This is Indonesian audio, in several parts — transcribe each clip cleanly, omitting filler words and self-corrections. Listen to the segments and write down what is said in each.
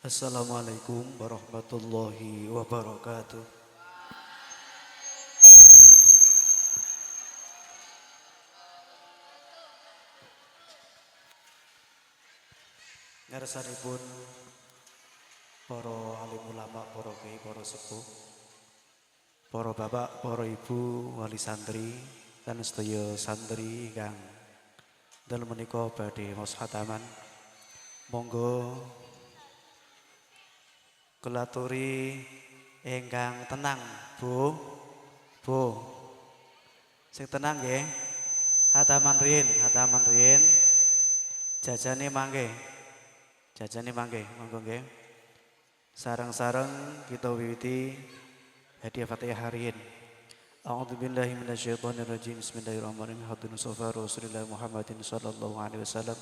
Assalamualaikum warahmatullahi wabarakatuh. Ngarsanipun para alim ulama, para kiai, para sepuh, para bapak, para ibu, wali santri, dan sedaya santri kang dalem menika badhe maos khataman. Monggo kelaturi ingkang tenang, Bu. Bu. Sing tenang nggih. Hataman riyin. Jajane mangke. Monggo nggih. Sareng-sareng kita wiwiti hadiah Fatihah hariin. A'udzu billahi minasyaitonir rajim. Bismillahirrahmanirrahim. Hadun sofa Rasulillah Muhammadin sallallahu alaihi wasallam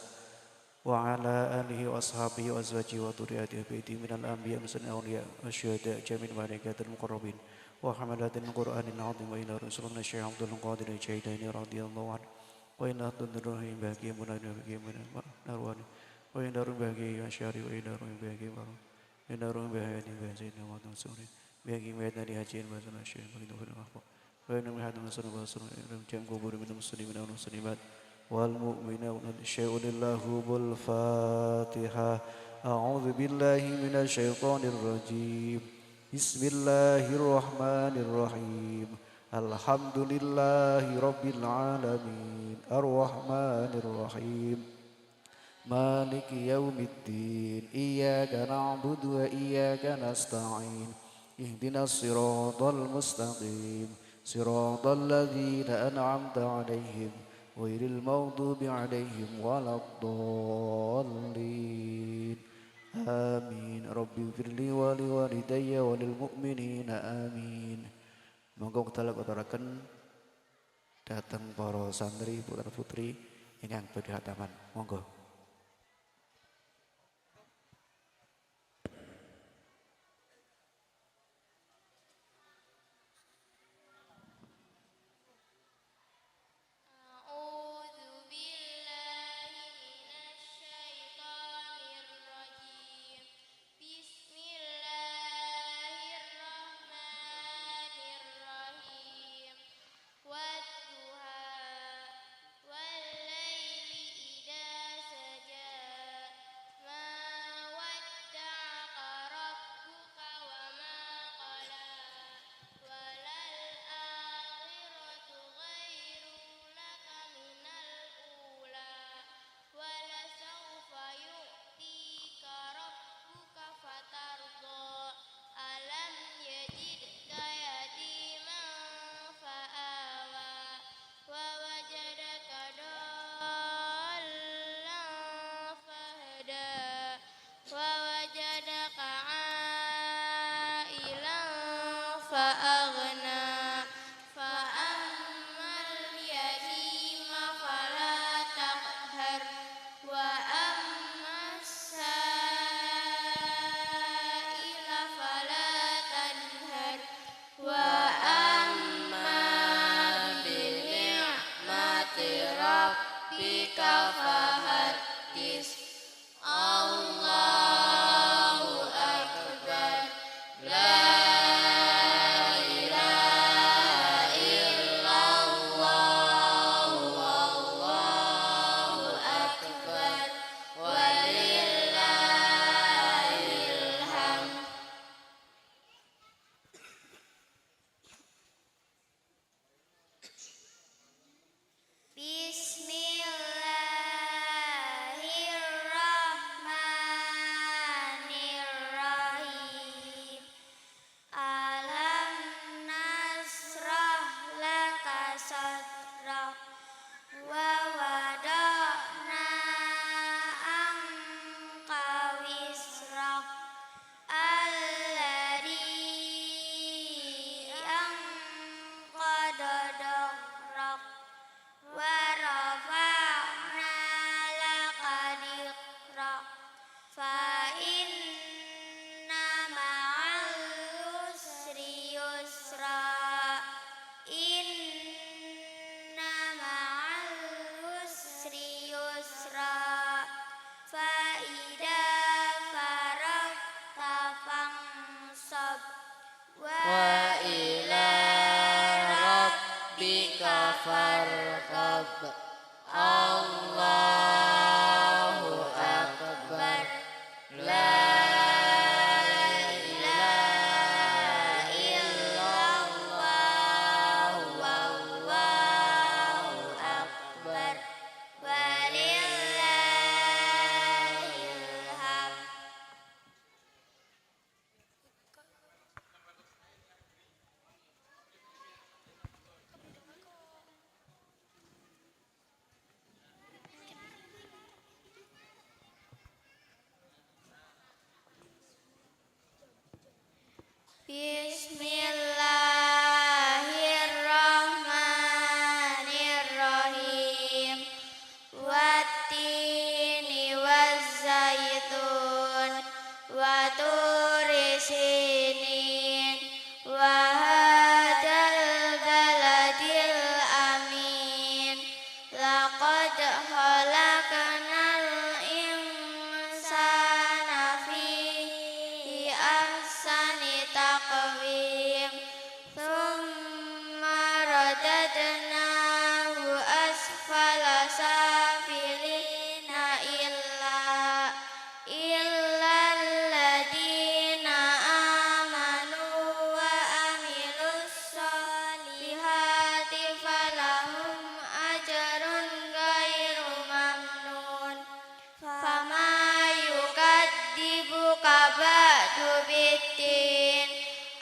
wa ala alihi wa ashabihi wa azwajihi wa dzurriyyatihi baiti minal anbiya muslimin awliya wasyuhada jamin malaikatul muqarrabin wa hamalatil qur'anil azim wa ila rasulina syekh Abdul Qadir Jailani radhiyallahu anhu wa ila tudruhi bagi munana bagi narwani wa ila bagi asyari wa ila bagi baru ila bagi sayyidina wa suri bagi medani hajin wa syekh bagi dufur mahfuz wa ila hadam sunna wa sunna jam kubur min muslimin wa muslimat والمؤمنون شيء لله بالفاتحة أعوذ بالله من الشيطان الرجيم بسم الله الرحمن الرحيم الحمد لله رب العالمين الرحمن الرحيم مالك يوم الدين إياك نعبد وإياك نستعين اهدنا الصراط المستقيم صراط الذين أنعمت عليهم غير المغضوب عليهم ولا الضالين آمين ربي اغفر لي ولوالدي وللمؤمنين آمين. Monggo kita aturaken dateng para santri putra putri ingkang badhe hataman. Monggo. Bismillahirrahmanirrahim. Bismillahirrahmanirrahim. Wadduha wal laili idza saja ma wadda'a rabbuka wa ma qala. Walal akhiratu khairum laka minal ula. Wala sawfa yu'tika rabbuka fatarda. Alam yajidka yatima fa awa. Wa wajadaka dhallan fahada. Fa ammal yatima fala taqhar. Wa amma bil ni'mati rabbika fahaddits. Allahu akbar. La ilaha illallah. Wallahu akbar. Walillahil hamd. Bismillah. فارغب الله أكبر لا إله إلا الله والله أكبر ولله الحمد. Bismillahirrahmanirrahim. Wattini wazzaitun wa turi sinin wa hadzal baladil amin. Laqad khalaqnal insana fi ahsani taqwim. Thumma radadnahu asfala safilina illa alladhina amanu wa amilus solihati falahum ajrun ghairu mamnun. Fama yukadzibuka ba'du biddin.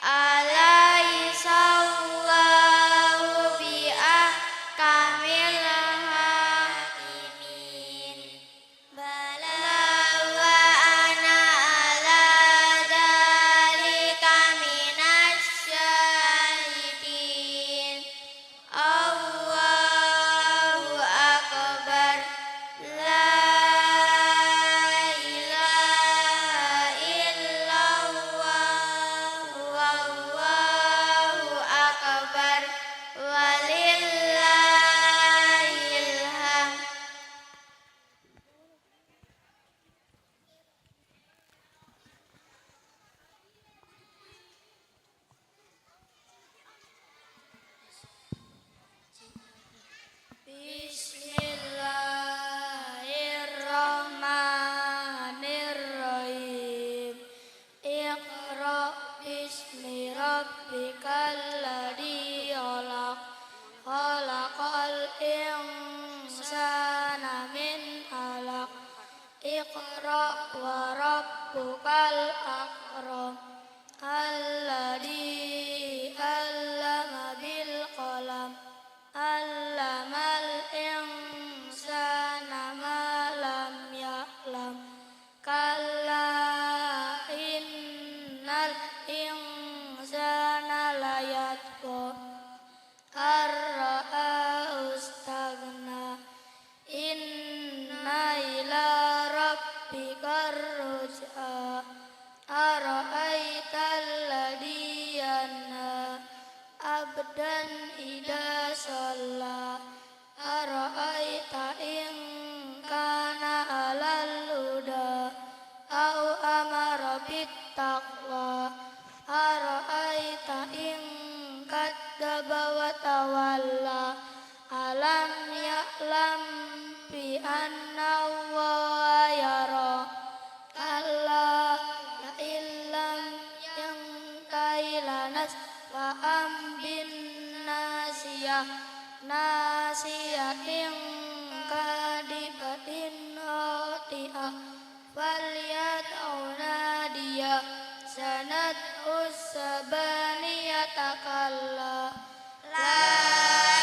Alaihissallahu biahkamil hakimin. Bala wa ana ala dzalika minasyahidin. Allahu akbar. La ilaha illallah wallahu akbar walillahil hamd. Bismillahirrahmanirrahim. Iqra bismi rabbikal ladzi khalaq. Khalaqal insana min 'alaq. Iqra wa rabbukal akram. Alladzi 'allama bil qalam. Allamal insana ma lam ya'lam. Kalla innal insana layatgha ar-ra'ahu istaghna. Inna ila rabbikar ruj'a. Ara'aital ladzi yanha abdan idza shalla. Ara'aita in kana 'alal huda au amara bittaqwa. Ara'aita in kadzdzaba wa tawalla. Alam ya'lam bi anna Allaha yara. Kalla la illam yantahi lanasfa'an bin nasiyah. Nasiyatin kadibatin khati'ah. Falyad'u nadiyah. Sanad'u sabaniyata kalla la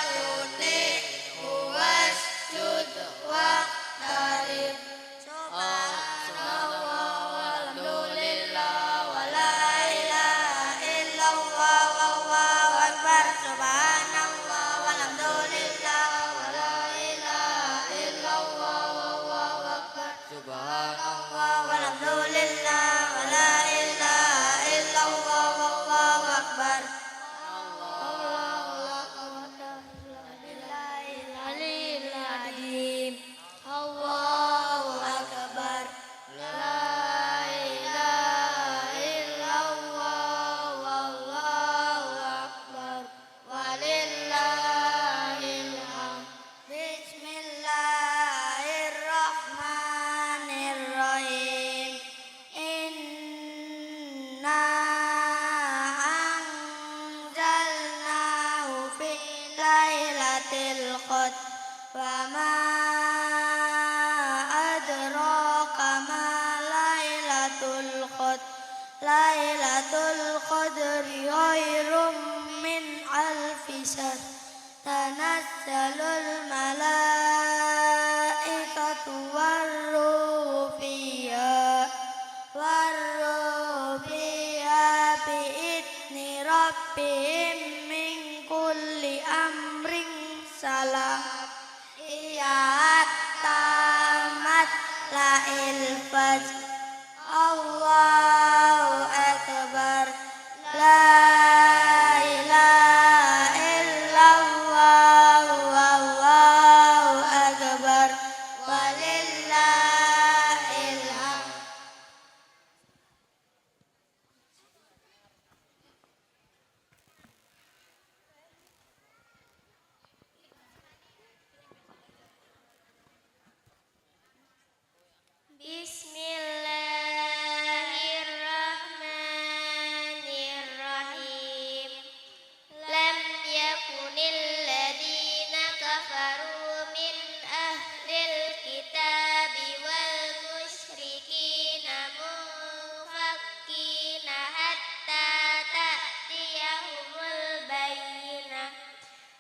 tuti'hu wasjud waqtarib. Subhanallah walhamdulillah wa la ilaha illallah wallahu akbar. Subhanallah walhamdulillah wa la ilaha illallah wallahu akbar. Subhanallah walhamdulillah wa la ilaha illallah wallahu lailatul qadr wa ma adraka ma lailatul qadr lailatul qadri khairum min alfi syahr tanazzalul malaikatu warruhu fiha biidzni rabbihim min kulli amrin salam iya tamat lail fajr Allahu akbar la ilaha illallah wallahu akbar walillahil hamd. Bismillahirrahmanirrahim. Lam yakunil ladzina kafaru min ahlil kitabi wal musyrikina munfakkina hatta ta'tiyahumul bayyinah.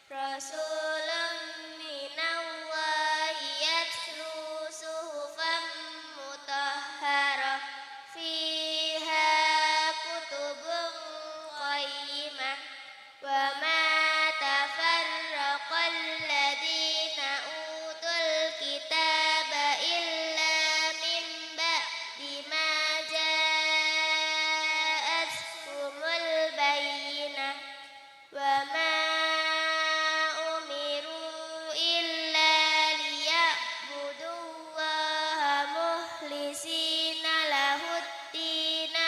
Rasulun minallahi yatlu suhufan mutahharah fiha kutubun qayyimah wa ma tafarraqal ladzina utul kitaba illa min ba'di ma ja'atuhumul bayyinah wa ma umiru illa liya'budullaha mukhlisina lahuddina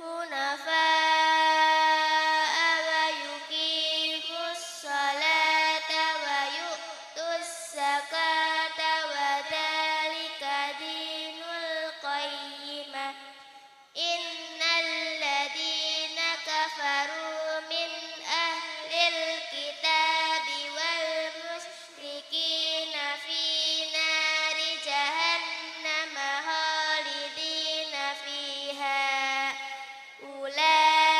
hunafa'a wa yuqimus salata wa yu'tus zakata wa dzalika dinul qayyimah. Innal ladzina kafaru min ahlil kitabi wal musyrikina fi nari jahannama khalidina fiha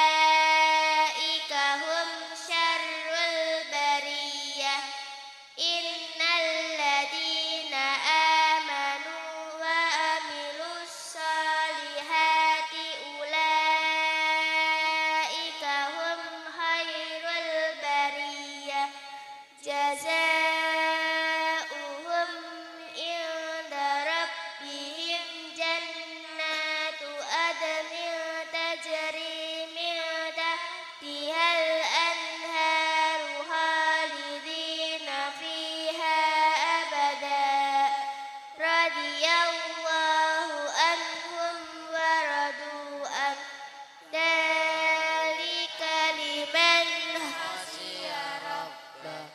ulaika hum syarrul bariyah. Innal ladzina amanu wa amilus salihati ulaika hum khairul bariyah. Jazaohum inda rabbihim jannatu adnin tajri min tahtihal anharu khalidina fiha abada radiyallahu anhum wa radu an dzalika liman khashiya rabbah.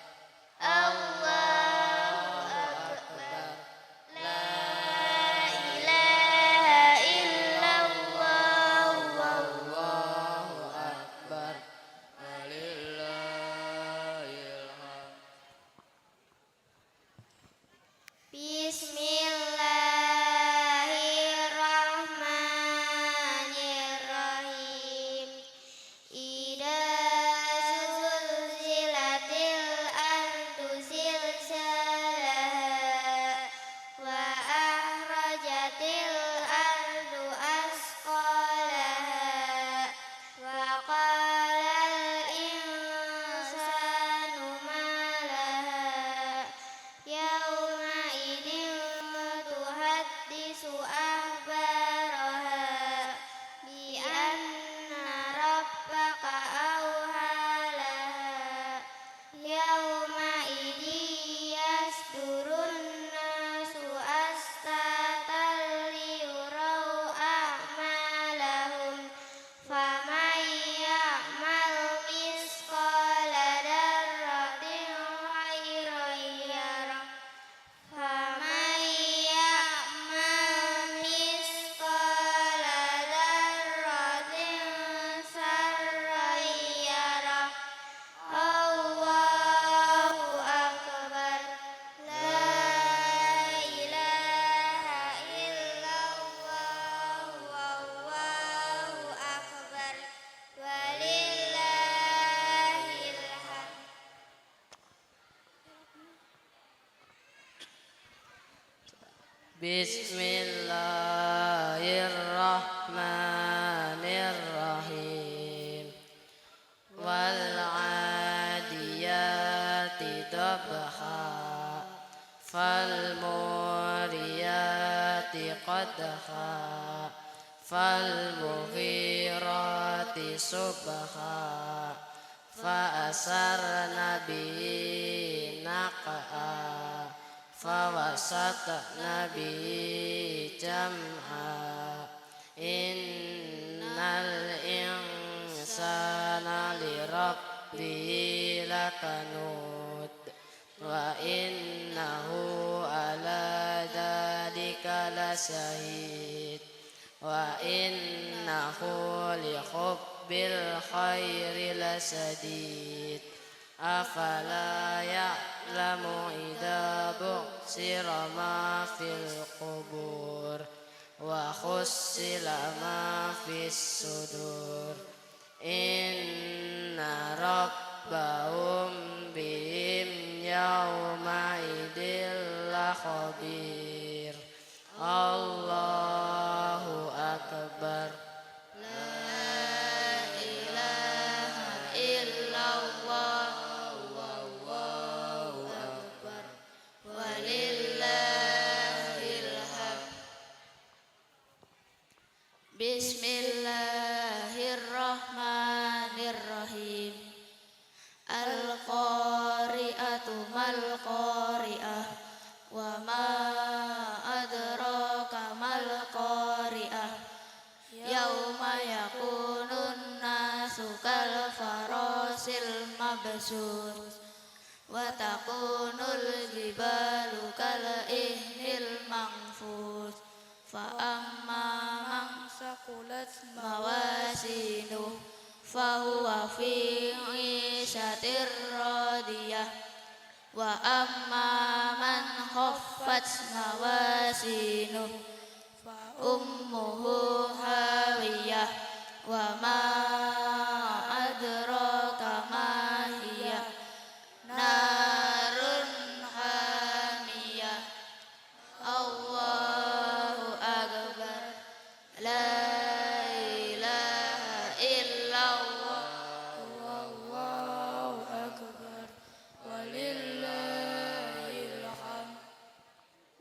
Bismillahirrahmanirrahim. Wal 'adiyati dabha. Fal muriyati qadha. Fal mughirati subha. Fa asarna bihi naq'a. Fa wasatna bihi jam'a. Innal insana li rabbihi lakanud. Wa innahu ala dzalika lasyahid. Wa innahu li hubbil khairi lasadid. Afala ya'lamu idza bu'sira ma fil qubur wa khussila ma fis sudur. Inna rabbahum bihim yawma idil khabir. Allahu akbar. La ilaha illallah. Wallahu akbar. Walillahil hamd. Bismillahirrahmanirrahim. Al-qari'atu mal-qari'ah. Wa ma adraka mal-qari'ah. Yauma yakunun nasu kal farasil mabsus. Wa takunul jibalu kal ihnil manfus. Fa amma man saqulat mawasinuh fahuwa fi 'ishatir radiyah. Wa amma man khaffat mawasinuh fa ummuhu hawiyah. Wa ma adraka ma hiya narun hamiyah. Allahu akbar. La ilaha illallah. Wallahu akbar. Walillahil hamd.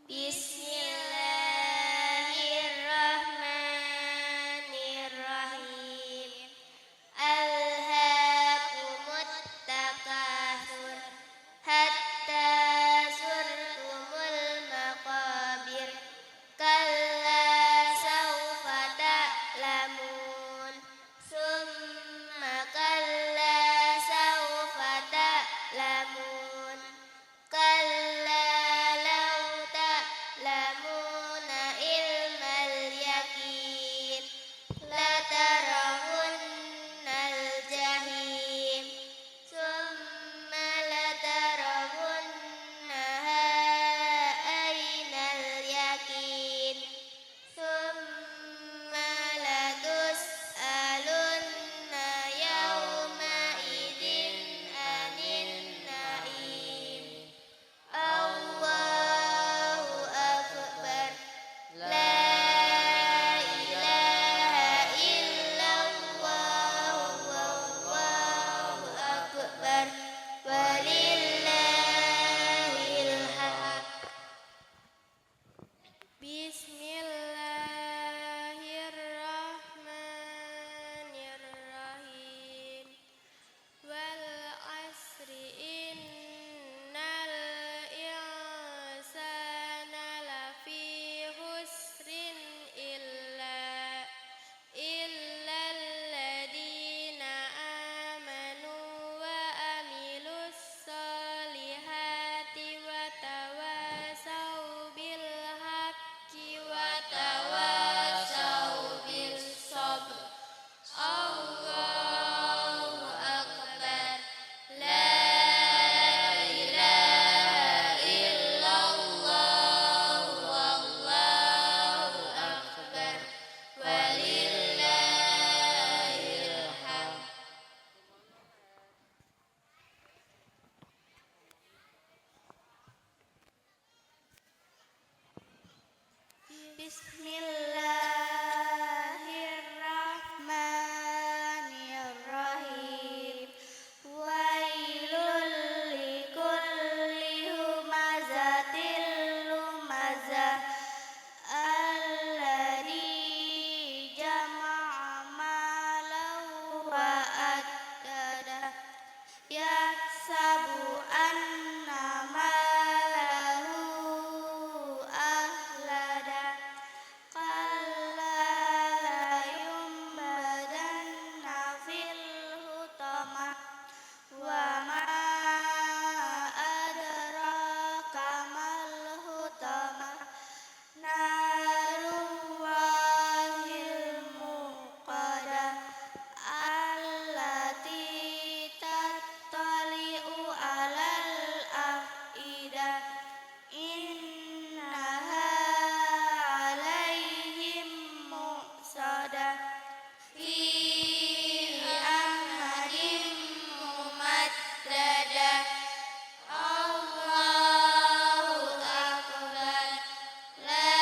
Bismillahirrahmanirrahim. Bismillahirrahmanirrahim. Wailul likulli humazatil lumazah alladzi jama'a malahu wa addada yahsabu anna malahu akhlada kalla la yumbadanna fil hutamah wa ma adraka mal hutamah narullahil muqadah allati tattali'u alal afidah innaha alaihim muqsadah fi amadin mumaddadah. Allahu akbar. La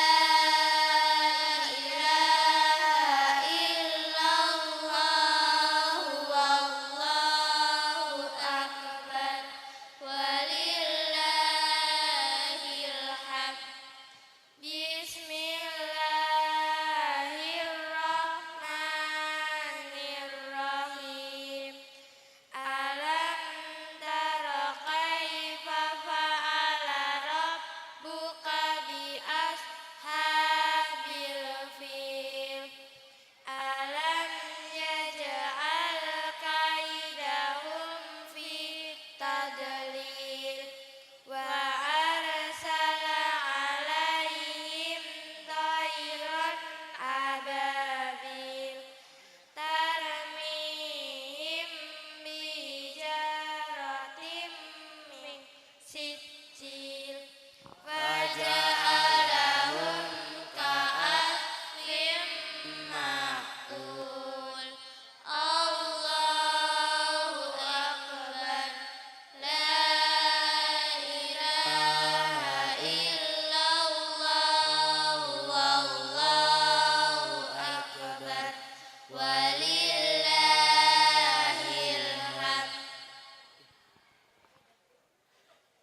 ilaha illallah. Wallahu akbar. Walillahil hamd. Bismillahirrahmanirrahim. Alam tara kaifa fa'ala rabbuka bi ashabil fil. Alam yaj'al kaidahum fi tadlil wa arsala alaihim tayran ababil tarmihim bijaratim min sijil faja'alahum ka'asfin ma'kul. Allahu akbar. La ilaha illallah. Wallahu akbar. Walillahil hamd.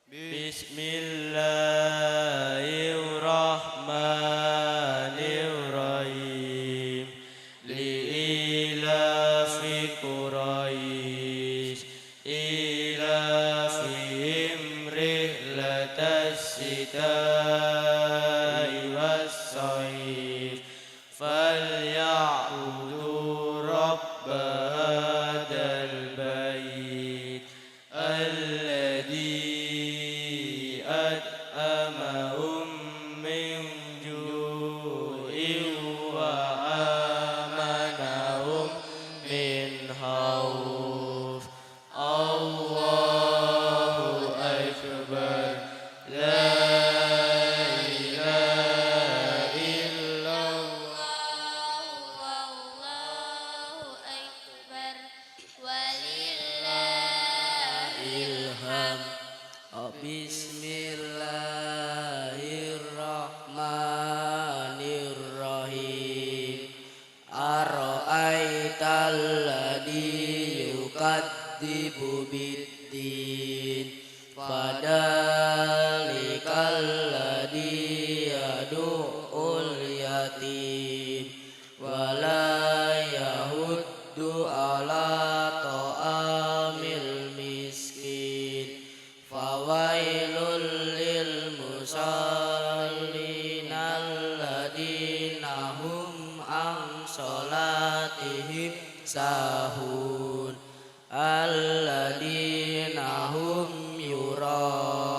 Bismillahirrahmanirrahim. Li'ilafi Quraisy ilafihim rihlatas sita'i was-sayf falyabudu rabb hadzal bait alladzi at'amahum min ju'in wa amanahum min khawf. Allahu akbar. La ilaha illallah. Wallahu akbar. Walillahil Ilham. Bismillahirrahmanirrahim. Ara'aital ladzi yukadzibu biddin fadalikal ladzi yad'ul yatim wala yahuddu ala ta'amil miskin fawailul lil musallin alladzina hum an sholatihim sahun alladzina hum yura'un.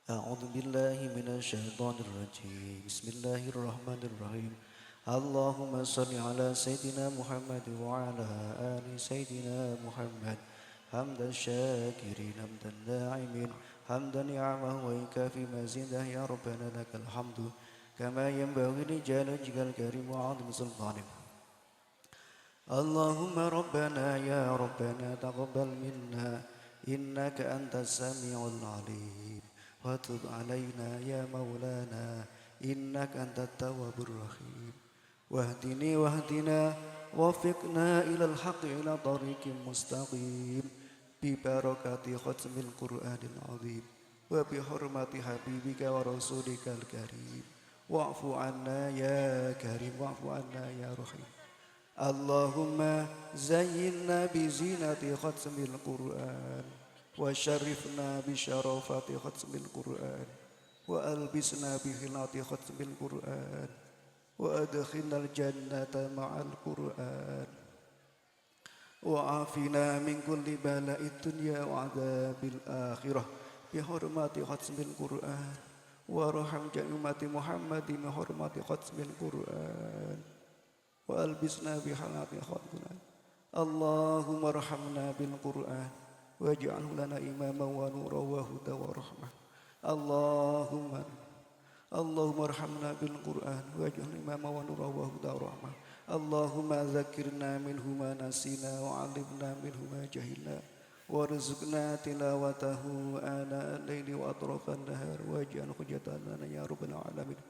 أعوذ بالله من الشيطان الرجيم بسم الله الرحمن الرحيم اللهم صل على سيدنا محمد وعلى آل سيدنا محمد حمدا الشاكرين حمدا الناعمين حمدا نعمه ويكافي مزيده يا ربنا لك الحمد كما ينبغي لجلالك الكريم وعظيم سلطانك اللهم ربنا يا ربنا تقبل منا إنك أنت السميع العليم وتب علينا يا مولانا إنك أنت التواب الرحيم واهدني واهدنا وفقنا إلى الحق إلى طريق مستقيم ببركة ختم القرآن العظيم وبحرمة حبيبك ورسولك الكريم واعف عنا يا كريم واعف عنا يا رحيم اللهم زينا بزينة ختم القرآن وشرفنا بشرافة ختم القرآن وألبسنا بخلاط ختم القرآن وأدخلنا الجنة مع القرآن وعافنا من كل بلاء الدنيا وعذاب الآخرة بحرمة ختم القرآن وارحم جميع محمد بحرمة ختم القرآن وألبسنا بحلاط ختم القرآن اللهم ارحمنا بالقرآن واجعله لنا إماما ونورا وهدى ورحمة اللهم ارحمنا بالقرآن واجعله إماما ونورا وهدى ورحمة اللهم ذكرنا منه ما نسينا وعلمنا منه ما جهلنا وارزقنا تلاوته آناء الليل وأطراف النهار واجعل حجة لنا يا رب العالمين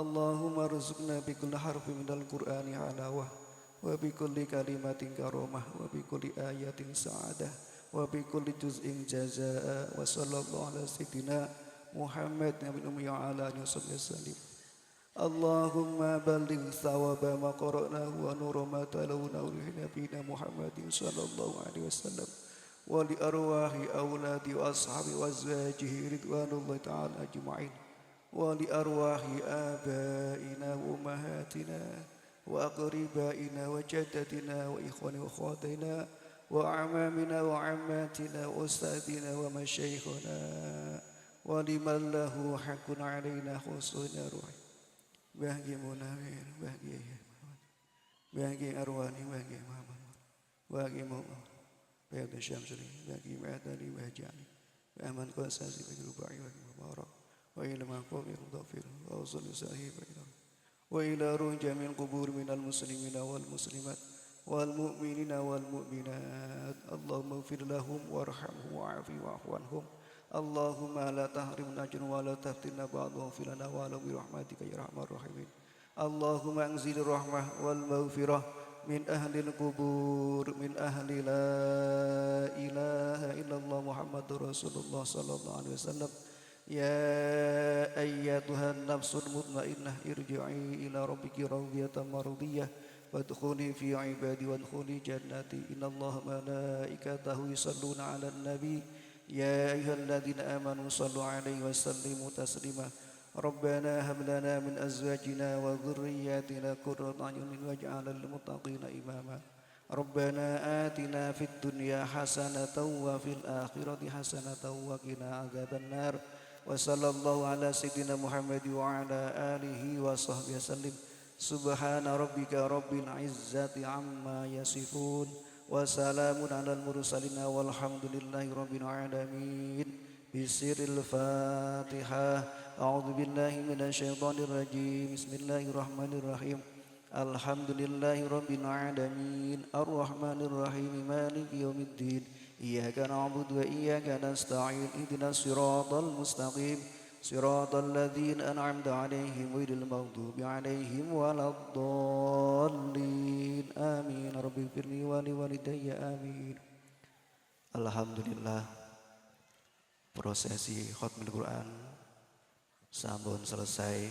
اللهم ارزقنا بكل حرف من القرآن حلاوة وبكل كلمة كرامة وبكل آية سعادة وبكل جزء جزاء وصلى الله على سيدنا محمد نبي الأمي وعلى آله وصحبه وسلم اللهم بلغ ثواب ما قرأناه ونور ما تلوناه لنبينا محمد صلى الله عليه وسلم ولأرواح أولاد وأصحاب وأزواجه رضوان الله تعالى أجمعين ولأرواح آبائنا وأمهاتنا وأقربائنا وجدتنا وإخواننا وأخواتنا وأعمامنا وعماتنا وأستاذنا ومشايخنا ولمن له حق علينا خصوصا روحي باقي منامين باقي أرواني باقي محمد باقي مؤمن بيض الشمس باقي معدني وهجاني وأمن قاساسي باقي رباعي باقي مبارك وإلى مقام الغفير وأوصل ساهي وإلى روح جميع القبور من المسلمين والمسلمات والمؤمنين والمؤمنات اللهم اغفر لهم وارحمهم وعافهم واعف عنهم اللهم لا تحرمنا أجرا ولا تفتنا بعضهم واغفر لنا ولهم برحمتك يا أرحم الراحمين اللهم أنزل الرحمة والمغفرة من أهل القبور من أهل لا إله إلا الله محمد رسول الله صلى الله عليه وسلم يا أيتها النفس المطمئنة ارجعي إلى ربك راضية مرضية وادخلي في عبادي وادخلي جنتي إن الله ملائكته يصلون على النبي يا أيها الذين آمنوا صلوا عليه وسلموا تسليما ربنا هب لنا من أزواجنا وذرياتنا قرة أعين واجعلنا للمتقين إماما ربنا آتنا في الدنيا حسنة وفي الآخرة حسنة وقنا عذاب النار وصلى الله على سيدنا محمد وعلى آله وصحبه وسلم سبحان ربك رب العزة عما يصفون وسلام على المرسلين والحمد لله رب العالمين بسر الفاتحة أعوذ بالله من الشيطان الرجيم بسم الله الرحمن الرحيم الحمد لله رب العالمين الرحمن الرحيم مالك يوم الدين إياك نعبد وإياك نستعين اهدنا الصراط المستقيم صراط الذين أنعمت عليهم غير المغضوب عليهم ولا الضالين آمين رب اغفر لي ولوالدي آمين. Alhamdulillah, prosesi khatmul Quran sampun selesai.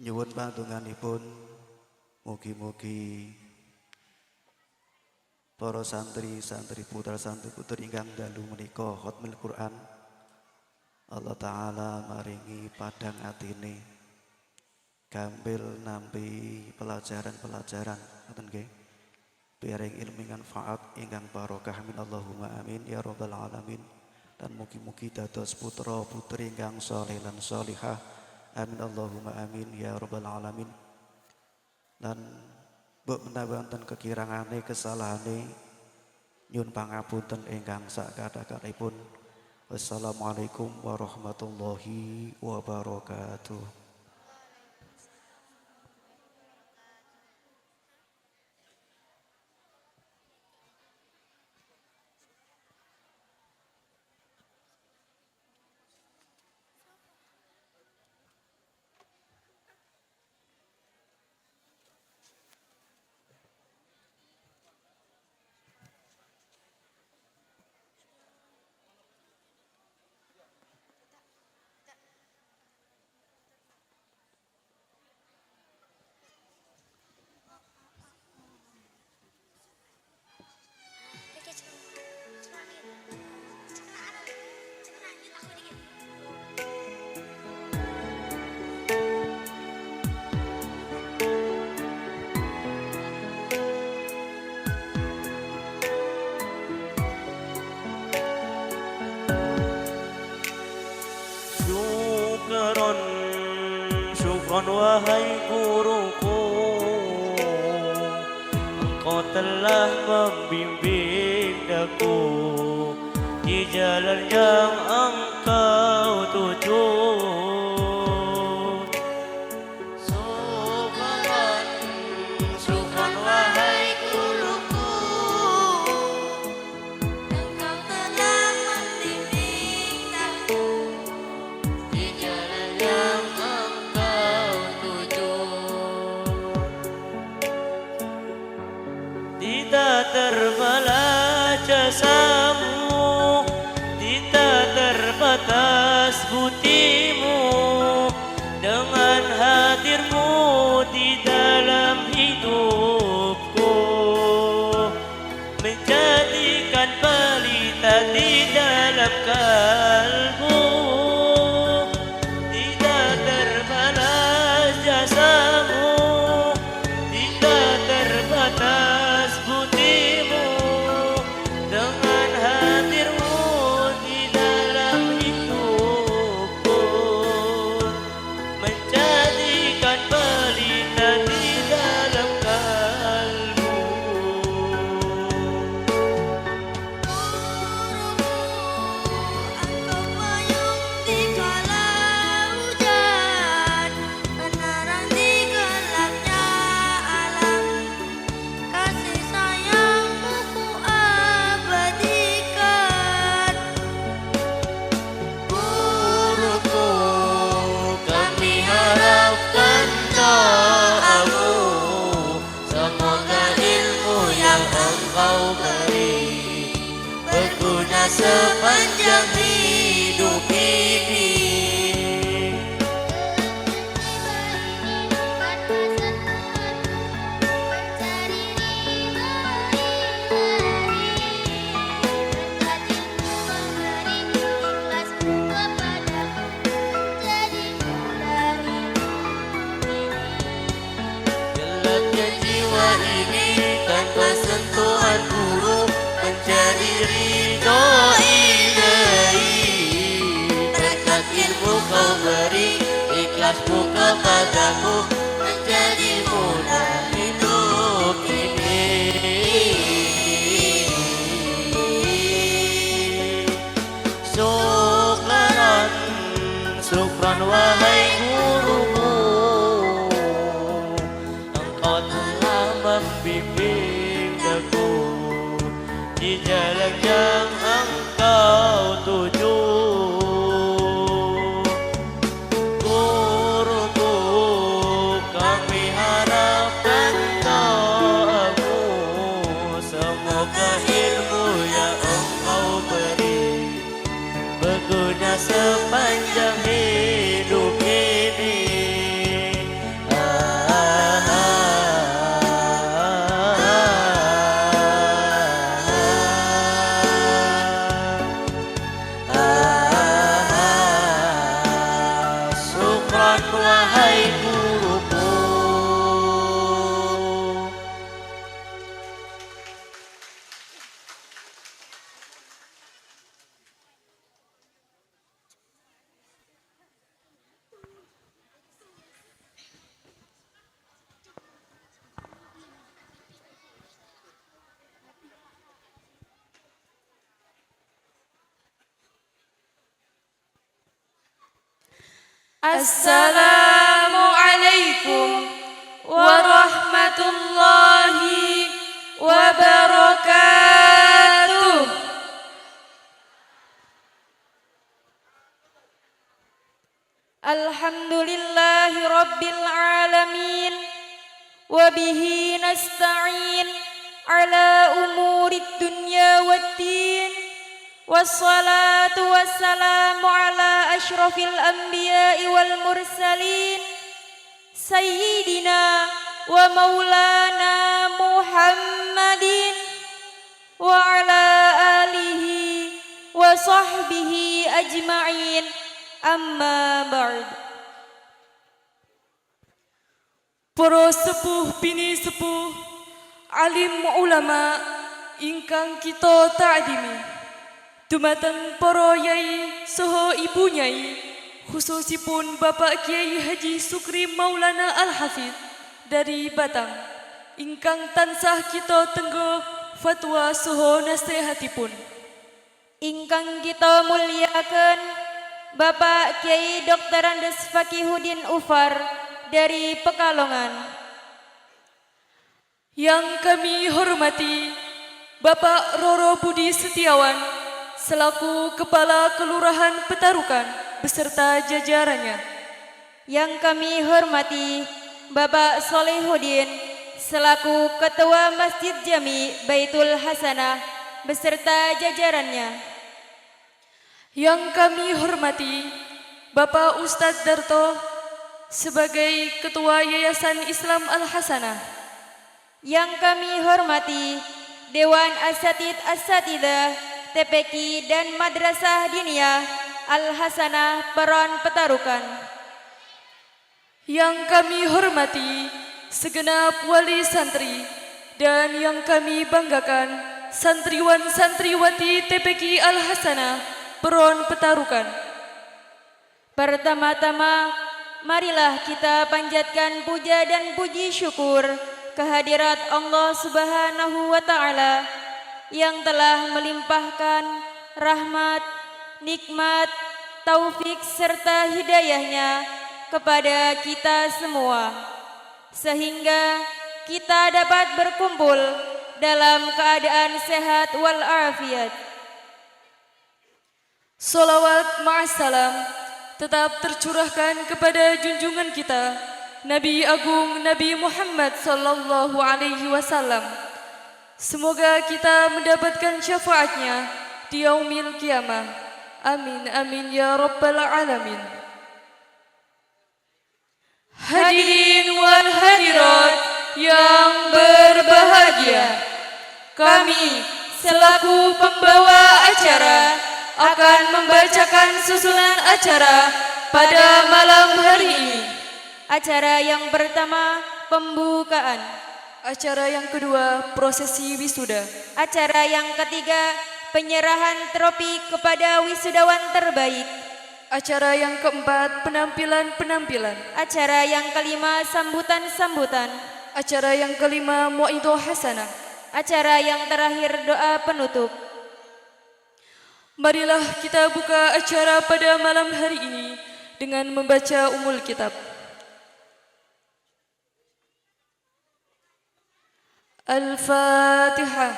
Nyuwun pantunganipun mugi-mugi para santri putra santri putri ingkang dalu menika khatmul Quran Allah Ta'ala maringi padang atine gampil nampi pelajaran-pelajaran ngoten nggih piring ilmu manfaat ingkang barokah min Allahumma amin ya rabbal alamin dan mugi-mugi dados putra putri ingkang saleh lan salihah. Amin Allahumma amin ya rabbal alamin. Dan mbok menawi wonten kekirangane kesalahane nyun pangapunten ingkang sakatha-kathahipun. Wassalamualaikum warahmatullahi wabarakatuh. Syukron wahai guruku, engkau telah membimbing daku di jalan yang engkau tuju. Syukron, syukron wahai guruku, engkau telah membimbing aku di jalan yang engkau tuju. Tidak terbalas jasamu, tidak terbatas buktimu, dengan hadirmu di dalam hidupku, menjadikan pelita di dalam kalbu. Tidak terbalas jasamu, tidak terbatas buktimu, dengan hadirmu di dalam hidupku, menjadikan pelita di dalam kalbu. Engkau payung di kala hujan, penerang di gelapnya alam. Kasih sayangmu ku abadikan. Guruku, kami harapkan doamu, semoga ilmu yang engkau beri berguna sepanjang hidup ini. Gelapnya jiwa ini tanpa sentuhan guru, mencari ridho ilahi. Berkat ilmu kau beri, ikhlasmu kepadamu, menjadi mudah hidup ini. Syukran, syukran wahai guruku, engkau telah membimbing aku di jalan yang engkau tuju. Guruku, kami harapkan doamu, semoga ilmu yang engkau beri berguna sepanjang hidup ini. Assalamualaikum warahmatullahi wabarakatuh. Alhamdulillahi rabbil alamin wa bihi nasta'in ala umurid dunya waddin. Wassalatu wassalamu ala ashrafil anbiya'i wal mursalin sayyidina wa maulana Muhammadin wa ala alihi wa sahbihi ajma'in, amma ba'd. Para sepuh bini sepuh, alim ulama ingkang kita ta'dimi, dumateng para yai saha ibu nyai, khususipun Bapak Kiai Haji Sukri Maulana Al-Hafidz dari Batang, ingkang tansah kita tenggo fatwa saha nasihatipun. Ingkang kita muliakan Bapak Kiai Dr. Andes Fakihuddin Ufar dari Pekalongan. Yang kami hormati Bapak Roro Budi Setiawan selaku Kepala Kelurahan Petarukan beserta jajarannya. Yang kami hormati Bapak Solihuddin selaku Ketua Masjid Jami Baitul Hasanah beserta jajarannya. Yang kami hormati Bapak Ustadz Darto sebagai Ketua Yayasan Islam Al-Hasanah. Yang kami hormati Dewan Asatidah TPQ dan Madrasah Diniyah Al-Hasanah Peron Petarukan. Yang kami hormati segenap wali santri dan yang kami banggakan santriwan santriwati TPQ Al-Hasanah Peron Petarukan. Pertama-tama marilah kita panjatkan puja dan puji syukur kehadirat Allah Subhanahu wa taala yang telah melimpahkan rahmat, nikmat, taufik serta hidayahnya kepada kita semua, sehingga kita dapat berkumpul dalam keadaan sehat walafiat. Salawat ma'assalam tetap tercurahkan kepada junjungan kita Nabi Agung Nabi Muhammad sallallahu alaihi wasallam. Semoga kita mendapatkan syafaatnya di yaumil kiamah. Amin amin ya rabbal alamin. Hadirin wal hadirat yang berbahagia, kami selaku pembawa acara akan membacakan susunan acara pada malam hari ini. Acara yang pertama, pembukaan. Acara yang kedua, prosesi wisuda. Acara yang ketiga, penyerahan trofi kepada wisudawan terbaik. Acara yang keempat, penampilan-penampilan. Acara yang kelima, sambutan-sambutan. Acara yang kelima, mu'idhah hasanah. Acara yang terakhir, doa penutup. Marilah kita buka acara pada malam hari ini dengan membaca Ummul Kitab. Al-Fatihah.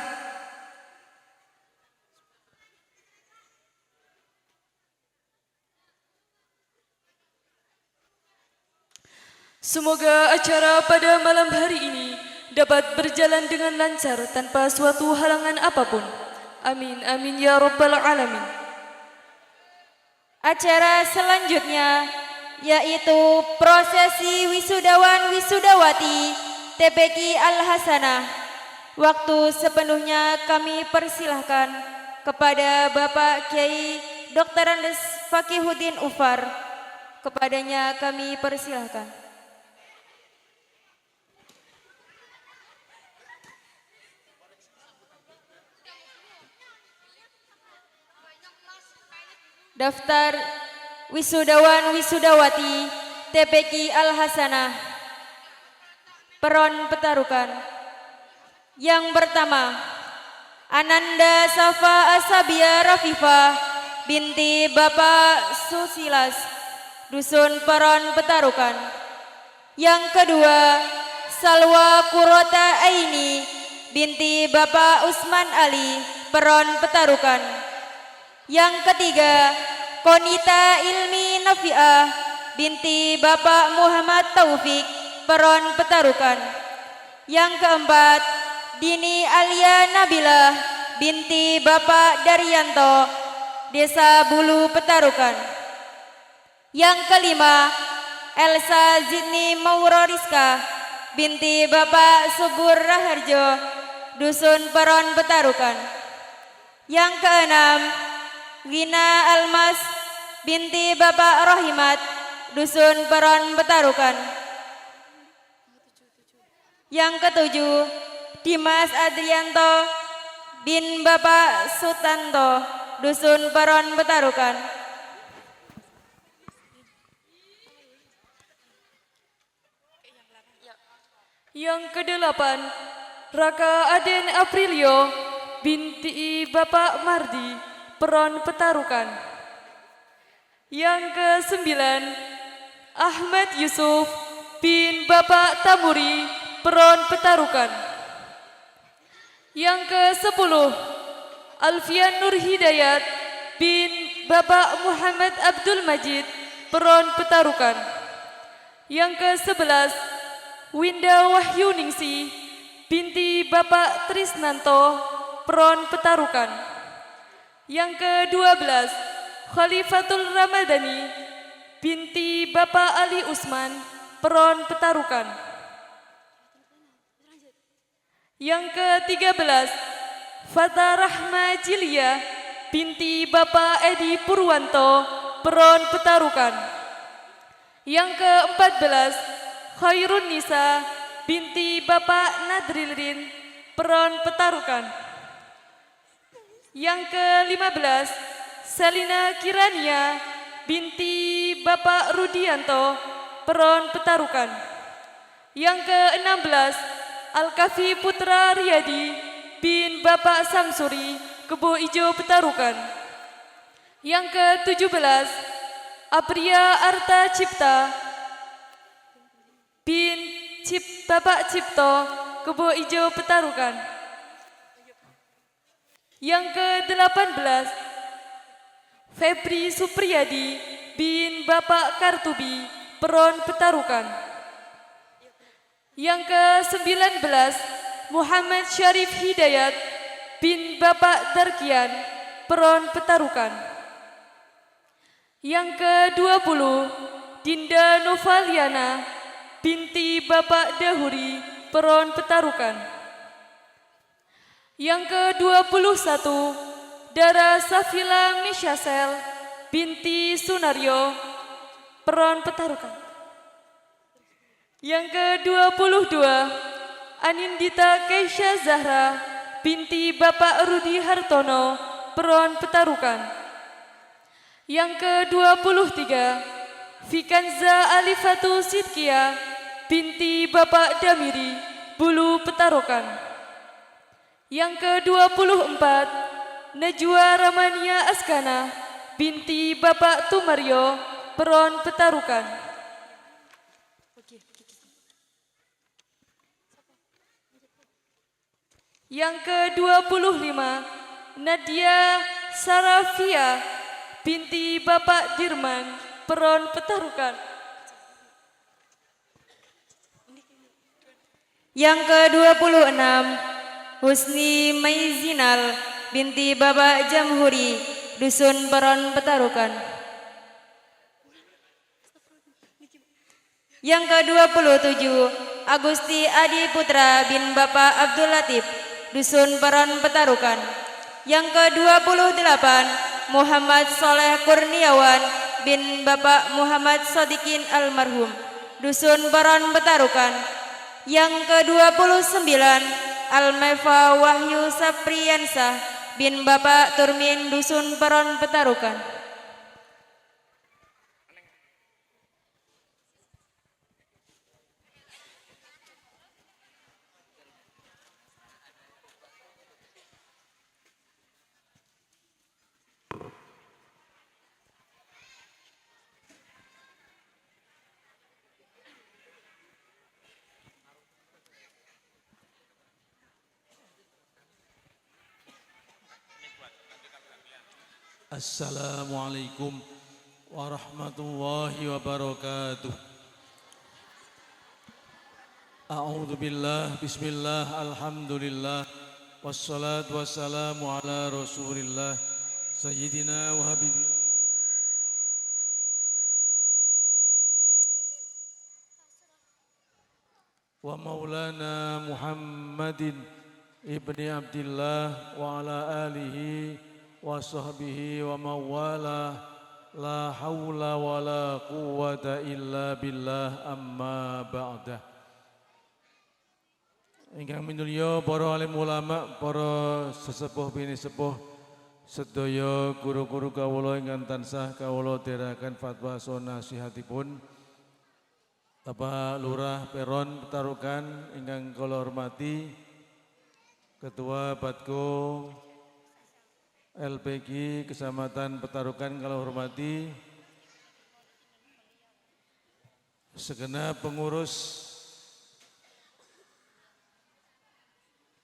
Semoga acara pada malam hari ini dapat berjalan dengan lancar tanpa suatu halangan apapun. Amin, amin ya rabbal alamin. Acara selanjutnya yaitu prosesi wisudawan wisudawati TPQ Al-Hasanah. Waktu sepenuhnya kami persilahkan kepada Bapak Kiai Dr. Andes Fakihuddin Ufar. Kepadanya kami persilahkan. Daftar wisudawan wisudawati TPQ Al-Hasanah Peron Petarukan. Yang pertama, Ananda Safa Asabia Rafifah binti Bapak Susilas Dusun Peron Petarukan. Yang kedua, Salwa Kurota Aini binti Bapak Usman Ali, Peron Petarukan. Yang ketiga, Konita Ilmi Nafiah binti Bapak Muhammad Taufik, Peron Petarukan. Yang keempat, Dini Alia Nabilah binti Bapak Daryanto, Desa Bulu Petarukan. Yang kelima, Elsa Zidni Mauroriska binti Bapak Subur Raharjo, Dusun Peron Petarukan. Yang keenam, Gina Almas binti Bapak Rohimat, Dusun Peron Petarukan. Yang ketujuh, Dimas Adrianto bin Bapak Sutanto, Dusun Peron Petarukan. Yang kedelapan, Raka Aden Aprilio binti Bapak Mardi, Peron Petarukan. Yang kesembilan, Ahmad Yusuf bin Bapak Tamuri, Peron Petarukan. Yang ke-10, Alfian Nur Hidayat bin Bapak Muhammad Abdul Majid, Peron Petarukan. Yang ke-11, Winda Wahyuningsi binti Bapak Trisnanto, Peron Petarukan. Yang ke-12, Khalifatul Ramadhani binti Bapak Ali Usman, Peron Petarukan. Yang ke-13, Fata Rahma Jilia binti Bapak Edi Purwanto, Peron Petarukan. Yang ke-14, Khairun Nisa binti Bapak Nadrilin, Peron Petarukan. Yang ke-15, Selina Kirania binti Bapak Rudianto, Peron Petarukan. Yang ke-16, Al-Kafi Putra Riyadi bin Bapak Samsuri, Kebo Ijo Petarukan. Yang ke-17, Apria Arta Cipta bin Bapak Cipto, Kebo Ijo Petarukan. Yang ke-18, Febri Supriyadi bin Bapak Kartubi, Peron Petarukan. Yang ke-19, Muhammad Syarif Hidayat bin Bapak Darkian, Peron Petarukan. Yang ke-20, Dinda Novaliana binti Bapak Dahuri, Peron Petarukan. Yang ke-21, Dara Safila Misyasel binti Sunaryo, Peron Petarukan. Yang ke-22, Anindita Keisha Zahra binti Bapak Rudi Hartono, Peron Petarukan. Yang ke-23, Fikanza Alifatu Sidkia binti Bapak Damiri, Bulu Petarukan. Yang ke-24, Najwa Ramania Askana binti Bapak Tumaryo, Peron Petarukan. Yang ke-25, Nadia Sarafia binti Bapak Dirman, Peron Petarukan. Yang ke-26, Husni Maizinal binti Bapak Jamhuri, Dusun Peron Petarukan. Yang ke-27, Agusti Adi Putra bin Bapak Abdul Latif, Dusun Peron Petarukan. Yang ke-28, Muhammad Soleh Kurniawan bin Bapak Muhammad Sodikin Almarhum, Dusun Peron Petarukan. Yang ke-29, Almefa Wahyu Sapriyansa bin Bapak Turmin, Dusun Peron Petarukan. Assalamualaikum warahmatullahi wabarakatuh. A'udzu billah, bismillah, alhamdulillah, wassalatu wassalamu ala rasulillah, sayyidina wa habibi. Wa maulana Muhammadin ibni Abdillah wa ala alihi wa sahbihi wa mawala la hawla wa la quwwata illa billah amma ba'dah. Ingkang minulya para alim ulama, para sesepuh bini sepuh, sedaya guru-guru kawula ingkang tansah kawula dherekaken fatwa saha nasihatipun. Bapak Lurah Peron Petarukan ingkang kula hormati, Ketua Batko LPG Kecamatan Petarukan kula hormati, segenap pengurus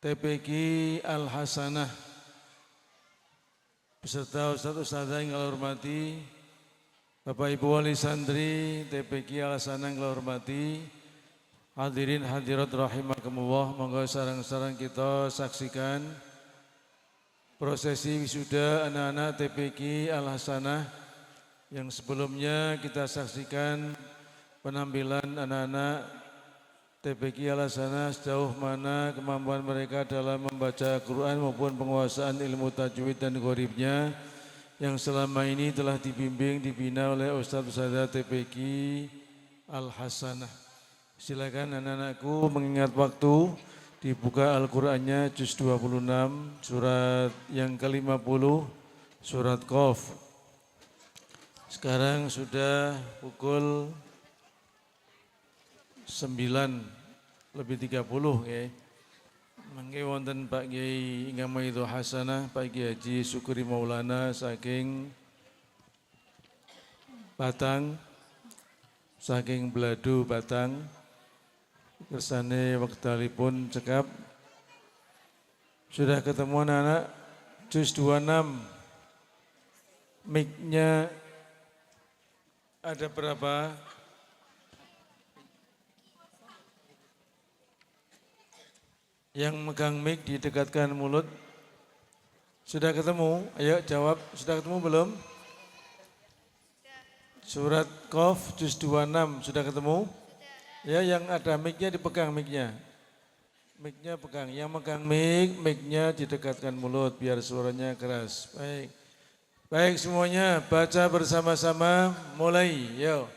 TPQ Al Hasanah beserta Ustaz-Ustazah yang kula hormati, Bapak Ibu Wali Santri TPQ Al Hasanah yang kula hormati, hadirin hadirat rahimakumullah, monggo sareng-sareng kita saksikan prosesi wisuda anak-anak TPQ Al Hasanah yang sebelumnya kita saksikan penampilan anak-anak TPQ Al Hasanah sejauh mana kemampuan mereka dalam membaca Quran maupun penguasaan ilmu tajwid dan gharibnya yang selama ini telah dibimbing, dibina oleh Ustaz-Ustazah TPQ Al Hasanah. Silakan anak-anakku mengingat waktu, dibuka Al-Qur'annya juz 26 surat yang ke-50 surat Qaf. Sekarang sudah pukul 9:30 ya. Mangke wonten Pak Kiai ingkang maidho hasanah, Pak Kiai Haji Syukuri Maulana saking Batang, saking Bladu Batang. Kersane wektalipun cekap. Sudah ketemu anak-anak juz 26. Mic-nya ada berapa? Yang megang mic didekatkan mulut. Sudah ketemu? Ayo jawab, sudah ketemu belum? Surat Qaf juz 26 sudah ketemu? Ya, yang ada mic-nya dipegang mic-nya. Mic-nya pegang, yang megang mic, mic-nya didekatkan mulut biar suaranya keras. Baik. Baik semuanya, baca bersama-sama, mulai. Yuk.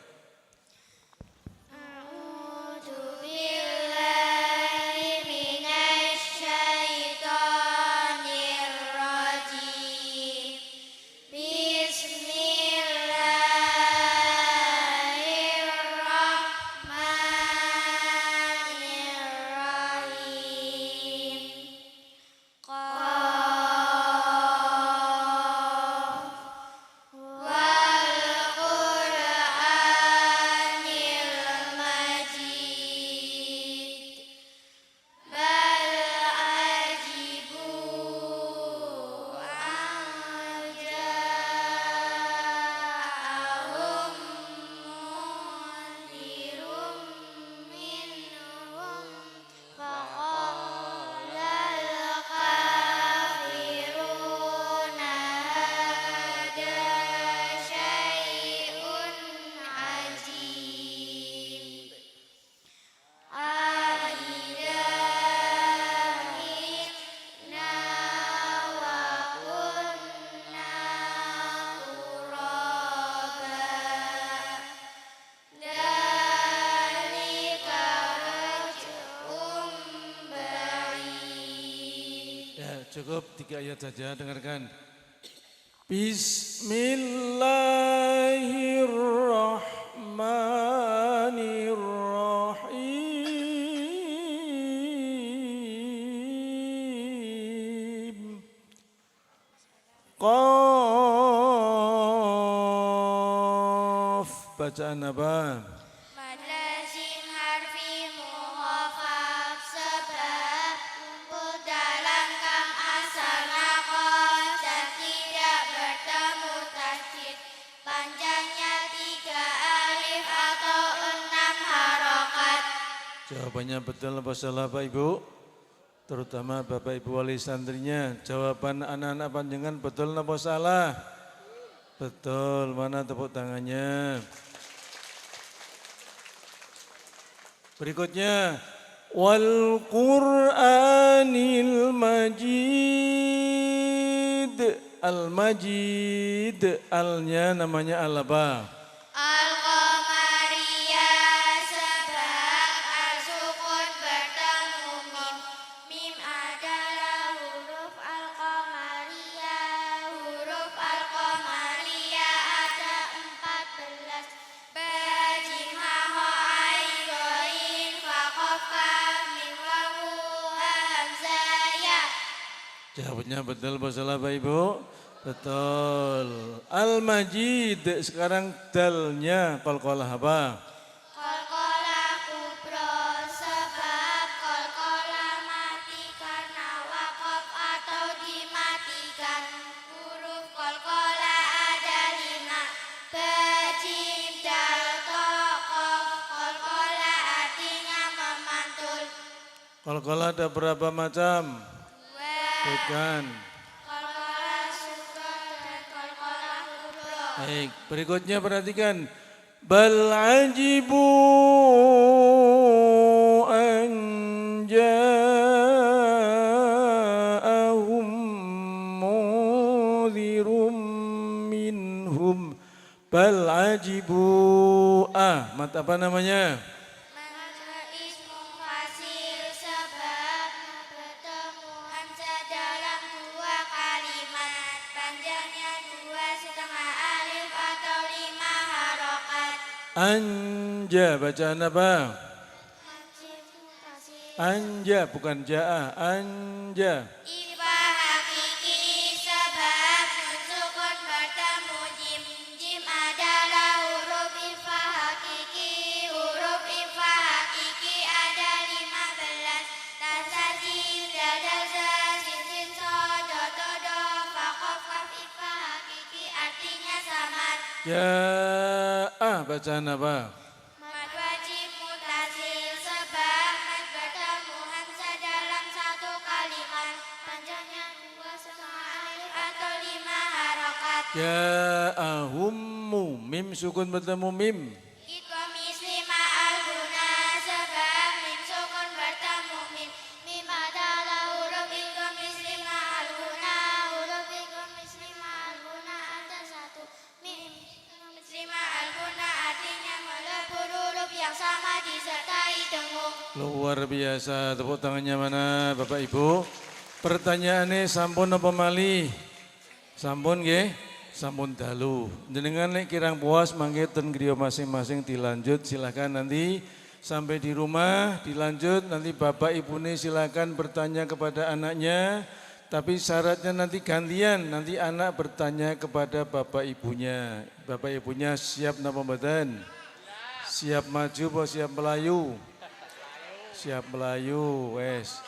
Cukup 3 ayat saja, dengarkan. Bismillahirrahmanirrahim. Qaf. Bacaan apa? Kumpul dalam kam asal nakon dan tidak bertemu Jawabannya betul apa salah Pak Ibu? Terutama Bapak Ibu wali santrinya. Jawaban anak-anak panjenengan betul apa salah? Betul. Mana tepuk tangannya? Berikutnya, wal Qur'anil Majid. Al-Majid, alnya namanya al apa? Al-Qamariyah sebab al-sukun bertemu mim. Mim adalah huruf Al-Qamariyah. Huruf Al-Qamariyah ada 14. Bajim, ha, ho, ain, ghain, fa, qaf, kaf, mim, wawu, ha, hamzah, ya. Jawabnya betul apa salah Pak Ibu? Betul. Al-Majid, sekarang dalnya qalqalah apa? Qalqalah kubro sebab qalqalah mati karena waqaf atau dimatikan. Huruf qalqalah ada 5. Ba, jim, dal, to, qaf. Qalqalah artinya memantul. Qalqalah ada berapa macam? Bukan. Qalqalah sugeng dan qalqalah kubro. Baik, berikutnya perhatikan. Bal ajibu an ja'ahum mudhirum minhum. Bal ajibu. Mata apa namanya? Maka ismu fasil sebab bertemu hamzah dalam 2 kalimat. Panjangnya 2,5 alif atau 5 harokat. Anja, bacaan apa? Ismu fasil. Anja, bukan ja'a. Anja. Ifa hakiki sebab nun sukun bertemu jim. Jim adalah huruf ifa hakiki. Huruf ifa hakiki ada 15. Tasa, jim, dada, za, sin, sin, so, do, do, do, fa, qaf, kaf. Ifa hakiki artinya samad. Ja'a, bacaan apa? Mad wajib mutasil sebab mad bertemu hamzah dalam 1 kalimat. Panjangnya 2,5 alif atau 5 harokat. Ja'ahummu, mim sukun bertemu mim. Idgham islima al-guna sebab mim sukun bertemu mim. Mim adalah huruf idgham islima al-guna. Huruf idgham islima al-guna ada 1. Mim idgham islima al-guna artinya melebur huruf yang sama disertai dengung. Luar biasa, tepuk tangannya mana Bapak Ibu? Pertanyaannya sampun apa malih? Sampun nggih? Sampun dalu. Jenengan nek kirang puas mangke ten griya masing-masing dilanjut, silakan nanti sampai di rumah dilanjut, nanti Bapak Ibune silakan bertanya kepada anaknya, tapi syaratnya nanti gantian, nanti anak bertanya kepada Bapak Ibunya. Bapak Ibunya siap napa mboten? Siap maju apa siap melayu? Siap melayu, wes.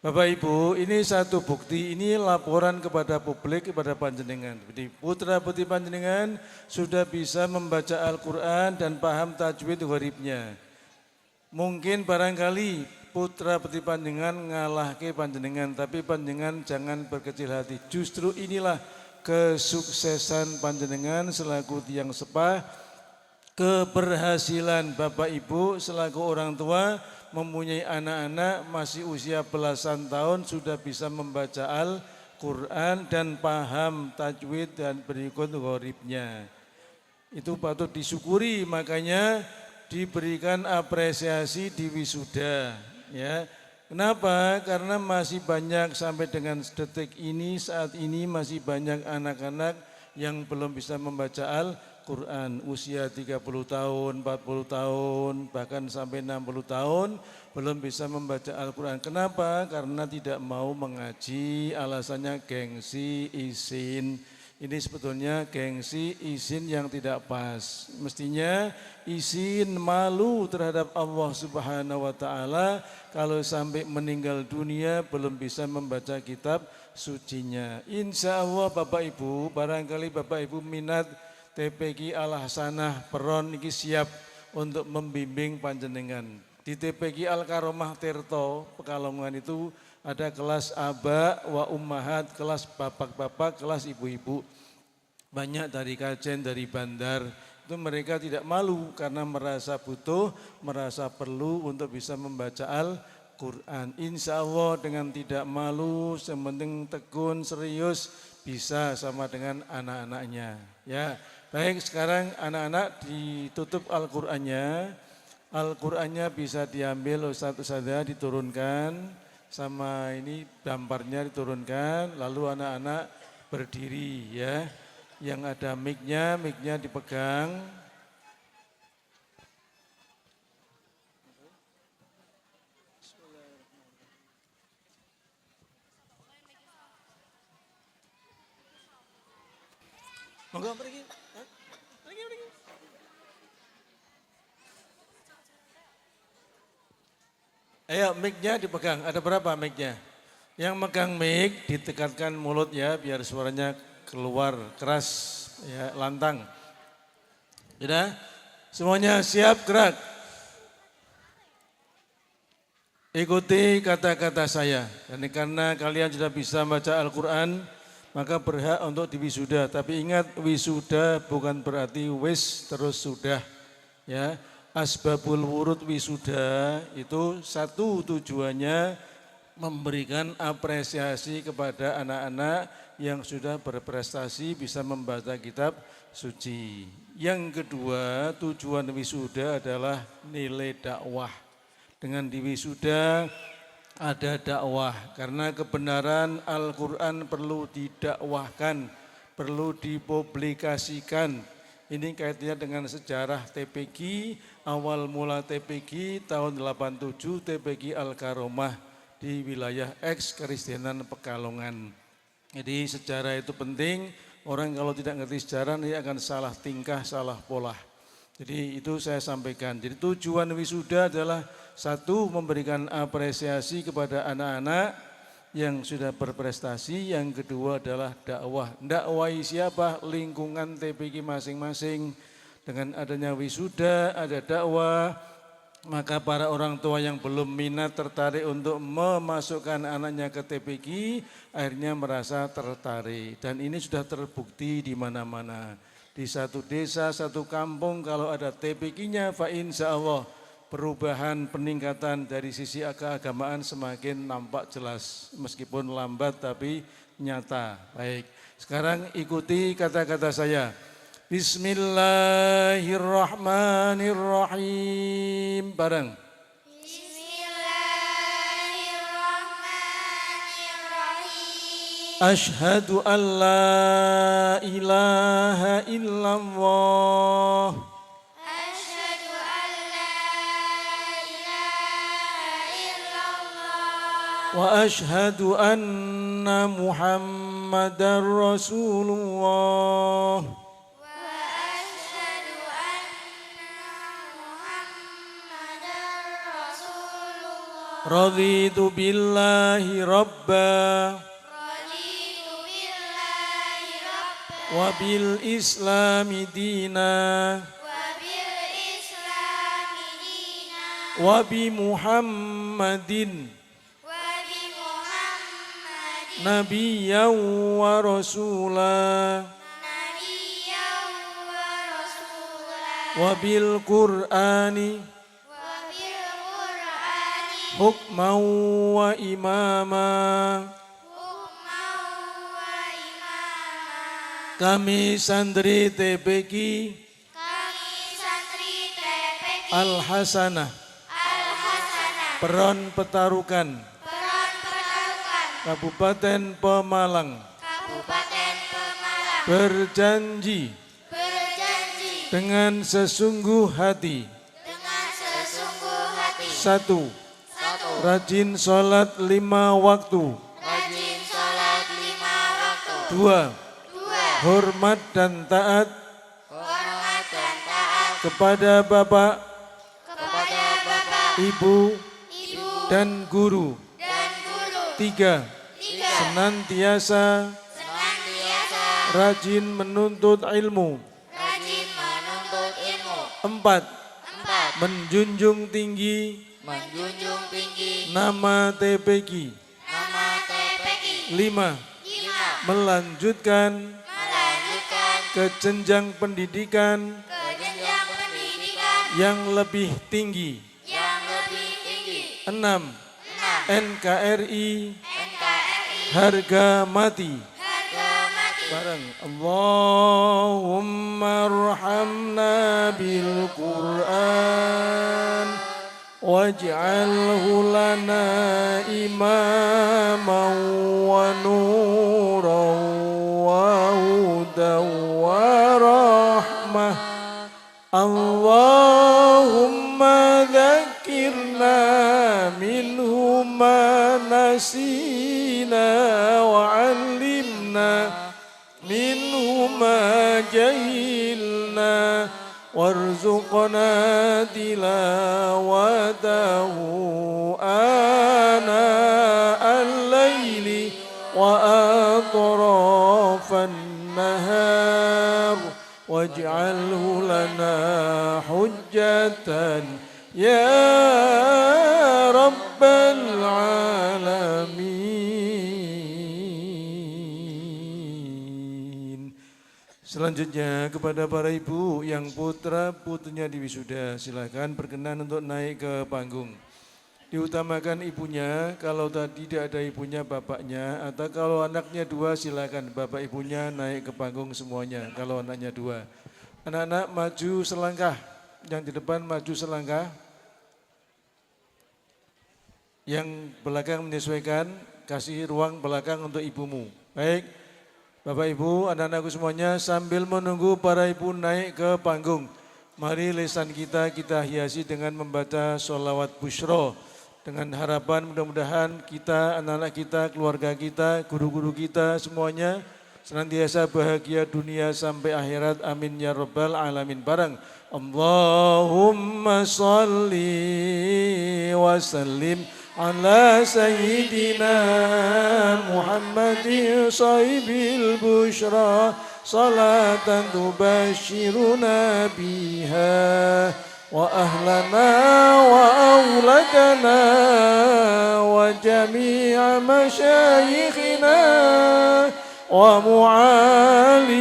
Bapak Ibu, ini satu bukti, ini laporan kepada publik, kepada panjenengan. Jadi putra putri panjenengan sudah bisa membaca Al-Quran dan paham tajwid gharibnya. Mungkin barangkali putra putri panjenengan ngalahke panjenengan, tapi panjenengan jangan berkecil hati. Justru inilah kesuksesan panjenengan selaku tiang sepah, keberhasilan Bapak Ibu selaku orang tua, mempunyai anak-anak masih usia belasan tahun sudah bisa membaca Al-Quran dan paham tajwid dan berikut gharibnya. Itu patut disyukuri, makanya diberikan apresiasi di wisuda. Ya. Kenapa? Karena masih banyak sampai dengan detik ini, saat ini masih banyak anak-anak yang belum bisa membaca Al-Quran, usia 30 tahun, 40 tahun, bahkan sampai 60 tahun belum bisa membaca Al-Quran. Kenapa? Karena tidak mau mengaji, alasannya gengsi, izin. Ini sebetulnya gengsi, izin yang tidak pas. Mestinya izin malu terhadap Allah Subhanahu wa Ta'ala kalau sampai meninggal dunia belum bisa membaca kitab sucinya. Insya Allah Bapak Ibu, barangkali Bapak Ibu minat TPQ Al Hasanah Peron ini siap untuk membimbing panjenengan. Di TPQ Al-Karomah Tirto, Pekalongan itu ada kelas aba wa ummahat, kelas bapak-bapak, kelas ibu-ibu. Banyak dari Kajen, dari Bandar, itu mereka tidak malu karena merasa butuh, merasa perlu untuk bisa membaca Al-Quran. Insya Allah dengan tidak malu, sementing tekun, serius, bisa sama dengan anak-anaknya. Ya, baik sekarang anak-anak ditutup Al-Qurannya. Al-Qurannya bisa diambil Ustadz-Ustadzah diturunkan, sama ini gambarnya diturunkan, lalu anak-anak berdiri ya. Yang ada mic-nya dipegang. Monggo pergi. Pergi. Ayo mic-nya dipegang, ada berapa mic-nya? Yang megang mic ditekatkan mulut ya biar suaranya keluar keras ya, lantang. Sudah? Semuanya siap gerak. Ikuti kata-kata saya. Dan karena kalian sudah bisa baca Al-Quran, maka berhak untuk diwisuda. Tapi ingat wisuda bukan berarti wis terus sudah. Ya, asbabul wurud wisuda itu satu tujuannya memberikan apresiasi kepada anak-anak yang sudah berprestasi bisa membaca kitab suci. Yang kedua, tujuan wisuda adalah nilai dakwah. Dengan diwisuda ada dakwah, karena kebenaran Al-Quran perlu didakwahkan, perlu dipublikasikan. Ini kaitannya dengan sejarah TPQ, awal mula TPQ tahun 87 TPQ Al-Karomah di wilayah eks-Kristenan Pekalongan. Jadi sejarah itu penting, orang kalau tidak ngerti sejarah dia akan salah tingkah, salah pola. Jadi itu saya sampaikan. Jadi tujuan wisuda adalah satu, memberikan apresiasi kepada anak-anak yang sudah berprestasi. Yang kedua adalah dakwah. Dakwahi siapa? Lingkungan TPQ masing-masing. Dengan adanya wisuda, ada dakwah, maka para orang tua yang belum minat tertarik untuk memasukkan anaknya ke TPQ, akhirnya merasa tertarik. Dan ini sudah terbukti di mana-mana. Di satu desa, satu kampung kalau ada TPQ-nya, fa insya Allah perubahan peningkatan dari sisi keagamaan semakin nampak jelas. Meskipun lambat tapi nyata. Baik, sekarang ikuti kata-kata saya. Bismillahirrahmanirrahim. Bareng. Asyhadu an la ilaha illallah. Asyhadu an la ilaha illallah. Wa asyhadu anna Muhammadar Rasulullah. Wa asyhadu anna Muhammadar Rasulullah. Raditu billahi rabba wa bil islami dina wa bi Muhammadin nabiyyan wa rasula wa bil Qur'ani hukman wa imama. Kami santri TPQ Al-Hasanah Peron Petarukan Kabupaten Pemalang berjanji dengan sesungguh hati. Satu, rajin sholat 5 waktu. Dua, hormat dan taat kepada bapak, ibu, dan guru. Tiga, senantiasa rajin menuntut ilmu. Empat, menjunjung tinggi menjunjung tinggi nama TPQ. nama TPQ. 5. 5. Melanjutkan Melanjutkan ke jenjang pendidikan ke jenjang pendidikan yang lebih tinggi. yang lebih tinggi. 6. 6. NKRI NKRI harga mati. harga mati. Bareng. Allahumma arhamna bil Qur'an waj'alhu lana imaman wa nuran wa hudan wa rahmah. Allahumma dzakirna minhu ma nasina wa 'allimna minhu ma jahilna warzuqna tilawatahu ana al-laili wa atrafan nahar waj'alhu lana hujjatan ya rabbal alamin. Selanjutnya kepada para ibu yang putra putrinya diwisuda, silakan berkenan untuk naik ke panggung. Diutamakan ibunya, kalau tadi tidak ada ibunya bapaknya, atau kalau anaknya 2 silakan bapak ibunya naik ke panggung semuanya, kalau anaknya 2. Anak-anak maju selangkah, yang di depan maju selangkah. Yang belakang menyesuaikan, kasih ruang belakang untuk ibumu. Baik, Bapak Ibu, anak-anakku semuanya sambil menunggu para ibu naik ke panggung. Mari lisan kita hiasi dengan membaca sholawat busyro. Dengan harapan mudah-mudahan kita, anak-anak kita, keluarga kita, guru-guru kita semuanya senantiasa bahagia dunia sampai akhirat. Amin ya rabbal alamin. Bareng. Allahumma salli wa sallim ala sayyidina Muhammadin sahibil busyra salatan tubashiruna biha wa ahlana wa auladana wa jami'a masyayikhina wa mu'alimina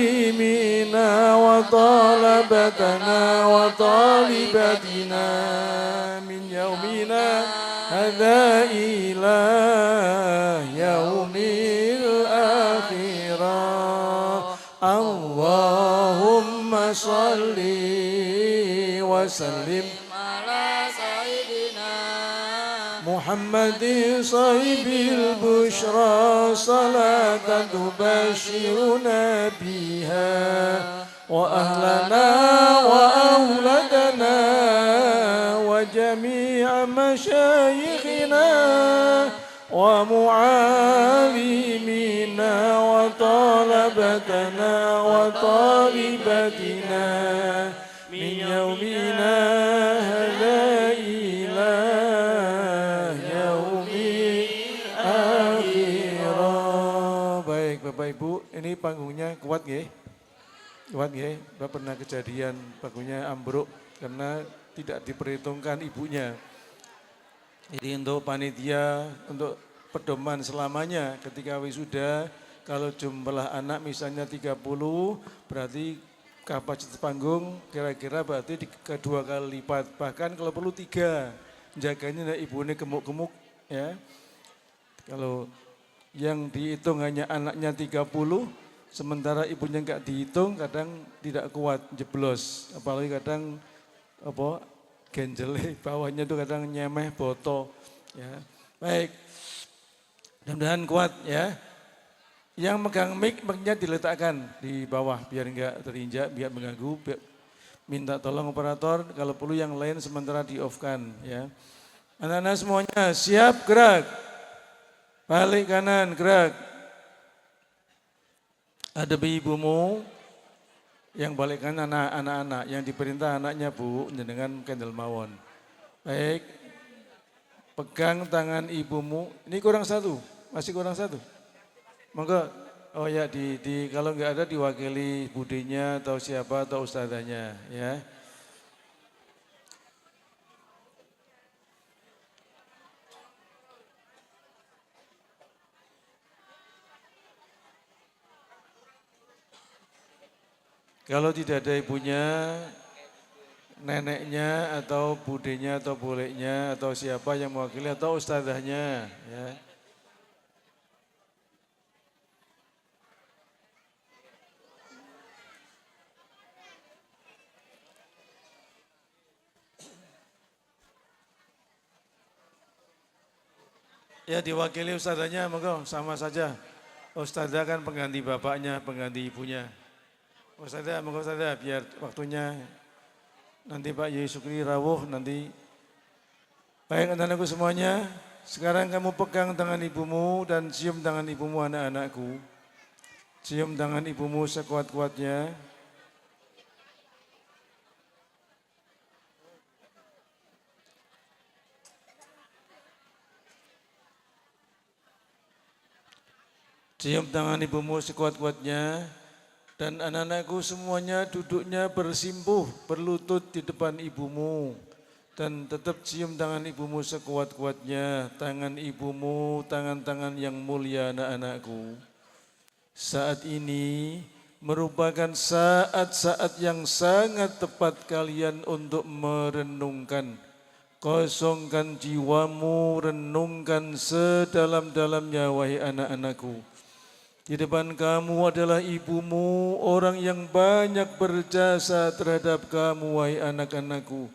wa talabatana wa talibatina min yaumina hadha ila yaumil akhirah. Allahumma salli wa sallim ala sayyidina Muhammadin sahibil busyra salatan tubashiruna biha wa ahlana wa auladana wa jami'a masyayikhina wa mu'alimina wa talabatana wa talibatina min yaumina hadha ila yaumil akhirah. Baik Bapak Ibu, ini panggungnya kuat nggih? Kuat nggih? Bapak pernah kejadian panggungnya ambruk karena tidak diperhitungkan ibunya. Jadi untuk panitia, untuk pedoman selamanya ketika wisuda, kalau jumlah anak misalnya 30, berarti kapasitas panggung kira-kira berarti kedua kali lipat. Bahkan kalau perlu 3, jaganya ibunya gemuk-gemuk ya. Kalau yang dihitung hanya anaknya 30, sementara ibunya enggak dihitung, kadang tidak kuat, jeblos. Apalagi kadang genjele bawahnya itu kadang nyemeh boto ya. Baik, mudah-mudahan kuat ya. Yang megang mic-nya diletakkan di bawah biar enggak terinjak, biar mengganggu. Minta tolong operator kalau perlu yang lain sementara di off-kan ya. Anak-anak semuanya siap, gerak. Balik kanan, gerak. Hadapi ibumu. Yang balik kanan anak-anak, yang diperintah anaknya Bu, dengan kendel mawon. Baik, pegang tangan ibumu. Ini kurang 1, masih kurang 1. Monggo, oh ya kalau nggak ada diwakili budinya atau siapa atau ustadzanya ya. Kalau tidak ada ibunya, neneknya atau budenya atau boleknya atau siapa yang mewakili atau ustadzahnya ya. Ya diwakili ustadzahnya, monggo sama saja. Ustadzah kan pengganti bapaknya, pengganti ibunya. Ustadzah, monggo ustadzah biar waktunya nanti Pak Yai Sukri rawuh nanti. Baik anak-anakku semuanya, sekarang kamu pegang tangan ibumu dan cium tangan ibumu anak-anakku. Cium tangan ibumu sekuat-kuatnya. Cium tangan ibumu sekuat-kuatnya dan anak-anakku semuanya duduknya bersimpuh, berlutut di depan ibumu dan tetap cium tangan ibumu sekuat-kuatnya. Tangan ibumu, tangan-tangan yang mulia anak-anakku. Saat ini merupakan saat-saat yang sangat tepat kalian untuk merenungkan. Kosongkan jiwamu, renungkan sedalam-dalamnya wahai anak-anakku. Di depan kamu adalah ibumu, orang yang banyak berjasa terhadap kamu, wahai anak-anakku.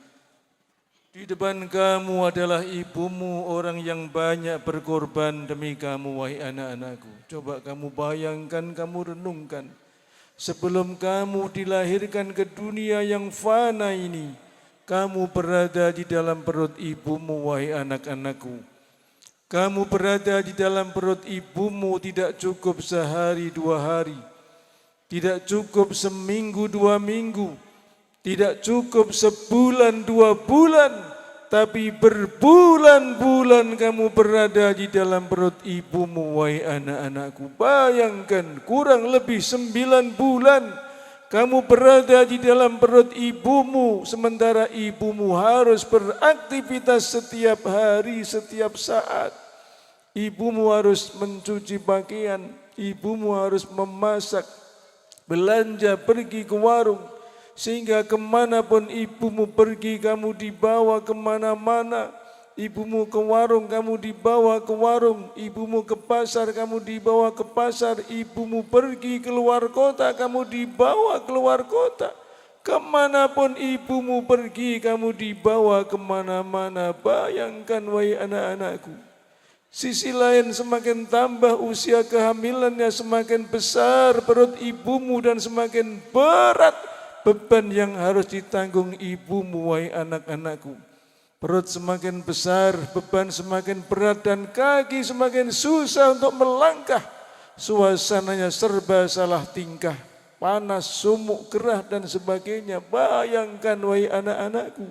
Di depan kamu adalah ibumu, orang yang banyak berkorban demi kamu, wahai anak-anakku. Coba kamu bayangkan, kamu renungkan. Sebelum kamu dilahirkan ke dunia yang fana ini, kamu berada di dalam perut ibumu, wahai anak-anakku. Kamu berada di dalam perut ibumu tidak cukup sehari dua hari, tidak cukup seminggu dua minggu, tidak cukup sebulan dua bulan, tapi berbulan-bulan kamu berada di dalam perut ibumu, wahai anak-anakku. Bayangkan kurang lebih 9 bulan kamu berada di dalam perut ibumu, sementara ibumu harus beraktivitas setiap hari, setiap saat. Ibumu harus mencuci pakaian, ibumu harus memasak, belanja, pergi ke warung. Sehingga kemanapun ibumu pergi, kamu dibawa kemana-mana. Ibumu ke warung, kamu dibawa ke warung. Ibumu ke pasar, kamu dibawa ke pasar. Ibumu pergi keluar kota, kamu dibawa keluar kota. Kemanapun ibumu pergi, kamu dibawa kemana-mana. Bayangkan wahai anak-anakku. Sisi lain semakin tambah usia kehamilannya, semakin besar perut ibumu dan semakin berat beban yang harus ditanggung ibumu, wahai anak-anakku. Perut semakin besar, beban semakin berat dan kaki semakin susah untuk melangkah. Suasananya serba salah tingkah, panas, sumuk, gerah dan sebagainya. Bayangkan wahai anak-anakku.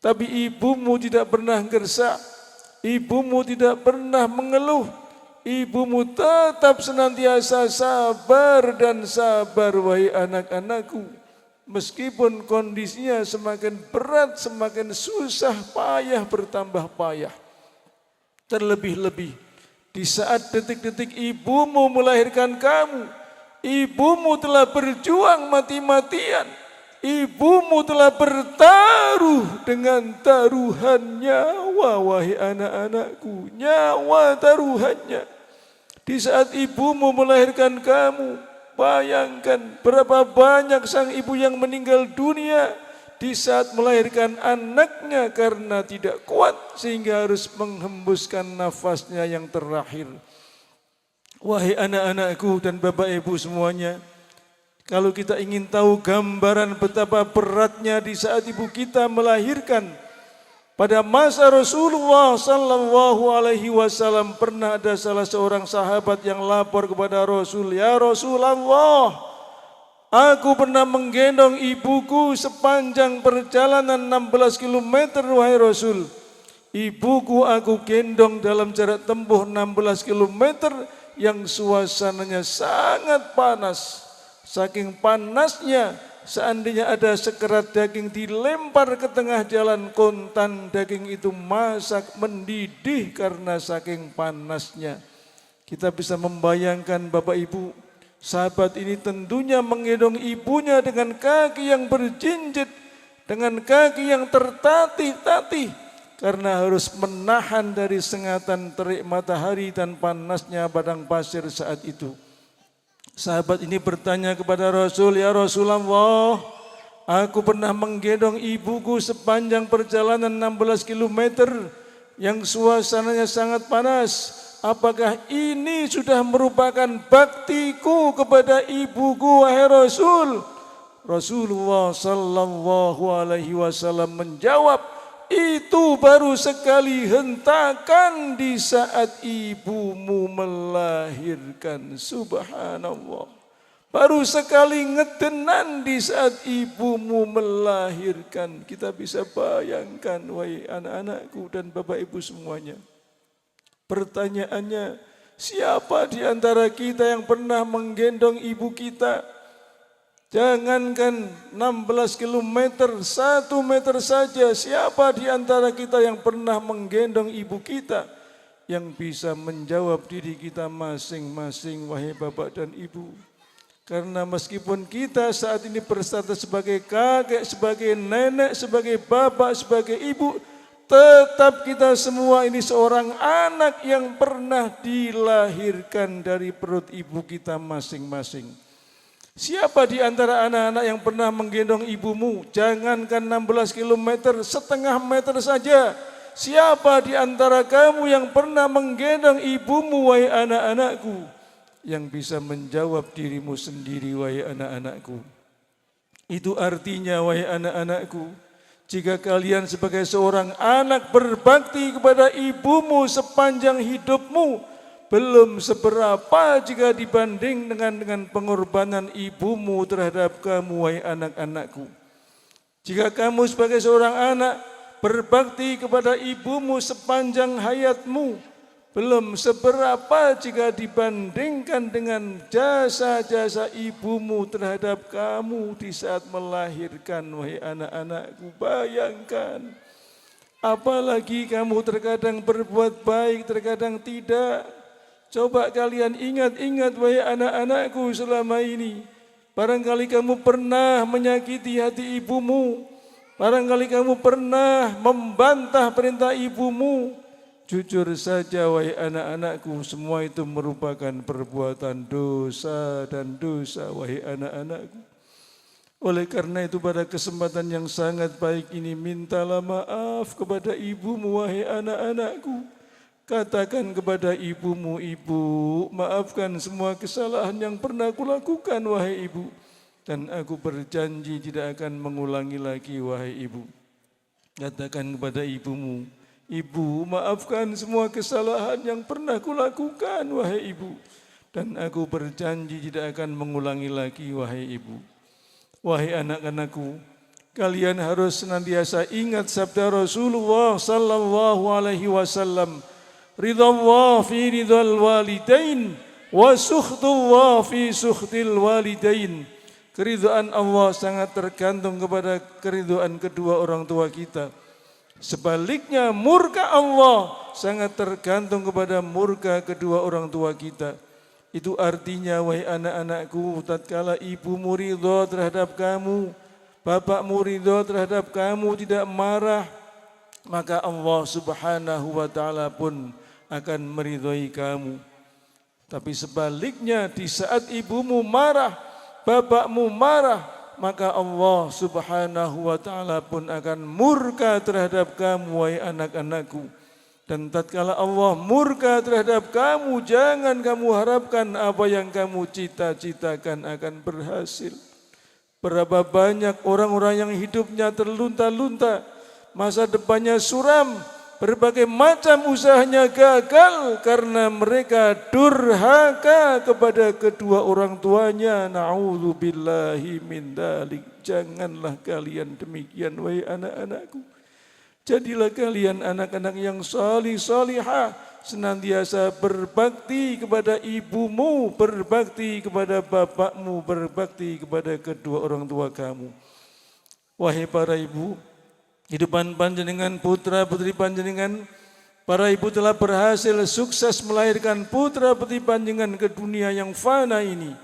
Tapi ibumu tidak pernah gersah. Ibumu tidak pernah mengeluh. Ibumu tetap senantiasa sabar dan sabar, wahai anak-anakku. Meskipun kondisinya semakin berat, semakin susah, payah bertambah payah. Terlebih-lebih di saat detik-detik ibumu melahirkan kamu, ibumu telah berjuang mati-matian. Ibumu telah bertaruh dengan taruhan nyawa, wahai anak-anakku. Nyawa taruhannya. Di saat ibumu melahirkan kamu, bayangkan berapa banyak sang ibu yang meninggal dunia di saat melahirkan anaknya karena tidak kuat sehingga harus menghembuskan nafasnya yang terakhir. Wahai anak-anakku dan bapak ibu semuanya, kalau kita ingin tahu gambaran betapa beratnya di saat ibu kita melahirkan, pada masa Rasulullah sallallahu alaihi wasallam pernah ada salah seorang sahabat yang lapor kepada Rasul, "Ya Rasulullah, aku pernah menggendong ibuku sepanjang perjalanan 16 km wahai Rasul. Ibuku aku gendong dalam jarak tempuh 16 km yang suasananya sangat panas. Saking panasnya, seandainya ada sekerat daging dilempar ke tengah jalan, kontan daging itu masak mendidih karena saking panasnya." Kita bisa membayangkan Bapak Ibu, Sahabat ini tentunya menggendong ibunya dengan kaki yang berjinjit, dengan kaki yang tertatih-tatih, karena harus menahan dari sengatan terik matahari dan panasnya padang pasir saat itu. Sahabat ini bertanya kepada Rasul, "Ya Rasulullah, aku pernah menggendong ibuku sepanjang perjalanan 16 km yang suasananya sangat panas. Apakah ini sudah merupakan baktiku kepada ibuku, wahai Rasul?" Rasulullah sallallahu alaihi wasallam menjawab, "Itu baru sekali hentakan di saat ibumu melahirkan." Subhanallah. Baru sekali ngedenan di saat ibumu melahirkan. Kita bisa bayangkan, wahai anak-anakku dan bapak ibu semuanya. Pertanyaannya, siapa di antara kita yang pernah menggendong ibu kita? Jangankan 16 km, 1 meter saja. Siapa di antara kita yang pernah menggendong ibu kita? Yang bisa menjawab diri kita masing-masing, wahai bapak dan ibu. Karena meskipun kita saat ini berstatus sebagai kakek, sebagai nenek, sebagai bapak, sebagai ibu, tetap kita semua ini seorang anak yang pernah dilahirkan dari perut ibu kita masing-masing. Siapa di antara anak-anak yang pernah menggendong ibumu? Jangankan 16 km, setengah meter saja. Siapa di antara kamu yang pernah menggendong ibumu, wahai anak-anakku? Yang bisa menjawab dirimu sendiri, wahai anak-anakku. Itu artinya, wahai anak-anakku, jika kalian sebagai seorang anak berbakti kepada ibumu sepanjang hidupmu, belum seberapa jika dibanding dengan pengorbanan ibumu terhadap kamu, wahai anak-anakku. Jika kamu sebagai seorang anak berbakti kepada ibumu sepanjang hayatmu, belum seberapa jika dibandingkan dengan jasa-jasa ibumu terhadap kamu di saat melahirkan, wahai anak-anakku. Bayangkan, apalagi kamu terkadang berbuat baik, terkadang tidak. Coba kalian ingat-ingat, wahai anak-anakku, selama ini. Barangkali kamu pernah menyakiti hati ibumu. Barangkali kamu pernah membantah perintah ibumu. Jujur saja, wahai anak-anakku, semua itu merupakan perbuatan dosa dan dosa, wahai anak-anakku. Oleh karena itu pada kesempatan yang sangat baik ini, mintalah maaf kepada ibumu, wahai anak-anakku. Katakan kepada ibumu, "Ibu, maafkan semua kesalahan yang pernah kulakukan, wahai ibu. Dan aku berjanji tidak akan mengulangi lagi, wahai ibu." Katakan kepada ibumu, "Ibu, maafkan semua kesalahan yang pernah kulakukan, wahai ibu. Dan aku berjanji tidak akan mengulangi lagi, wahai ibu." Wahai anak-anakku, kalian harus senantiasa ingat sabda Rasulullah sallallahu alaihi wasallam, "Ridallah fi ridal walidain wa sukhtullah fi sukhtil walidain." Keridhaan Allah sangat tergantung kepada keridhaan kedua orang tua kita. Sebaliknya, murka Allah sangat tergantung kepada murka kedua orang tua kita. Itu artinya, wahai anak-anakku, tatkala ibumu ridho terhadap kamu, bapakmu ridho terhadap kamu, tidak marah, maka Allah subhanahu wa ta'ala pun akan meridhoi kamu. Tapi sebaliknya, di saat ibumu marah, bapakmu marah, maka Allah subhanahu wa ta'ala pun akan murka terhadap kamu, wahai anak-anakku. Dan tatkala Allah murka terhadap kamu, jangan kamu harapkan apa yang kamu cita-citakan akan berhasil. Berapa banyak orang-orang yang hidupnya terlunta-lunta, masa depannya suram, berbagai macam usahanya gagal karena mereka durhaka kepada kedua orang tuanya. Na'udzubillahi min dzalik. Janganlah kalian demikian, wahai anak-anakku. Jadilah kalian anak-anak yang salih-salihah, senantiasa berbakti kepada ibumu, berbakti kepada bapakmu, berbakti kepada kedua orang tua kamu. Wahai para ibu, hidupan panjenengan, putra putri panjenengan, para ibu telah berhasil sukses melahirkan putra putri panjenengan ke dunia yang fana ini.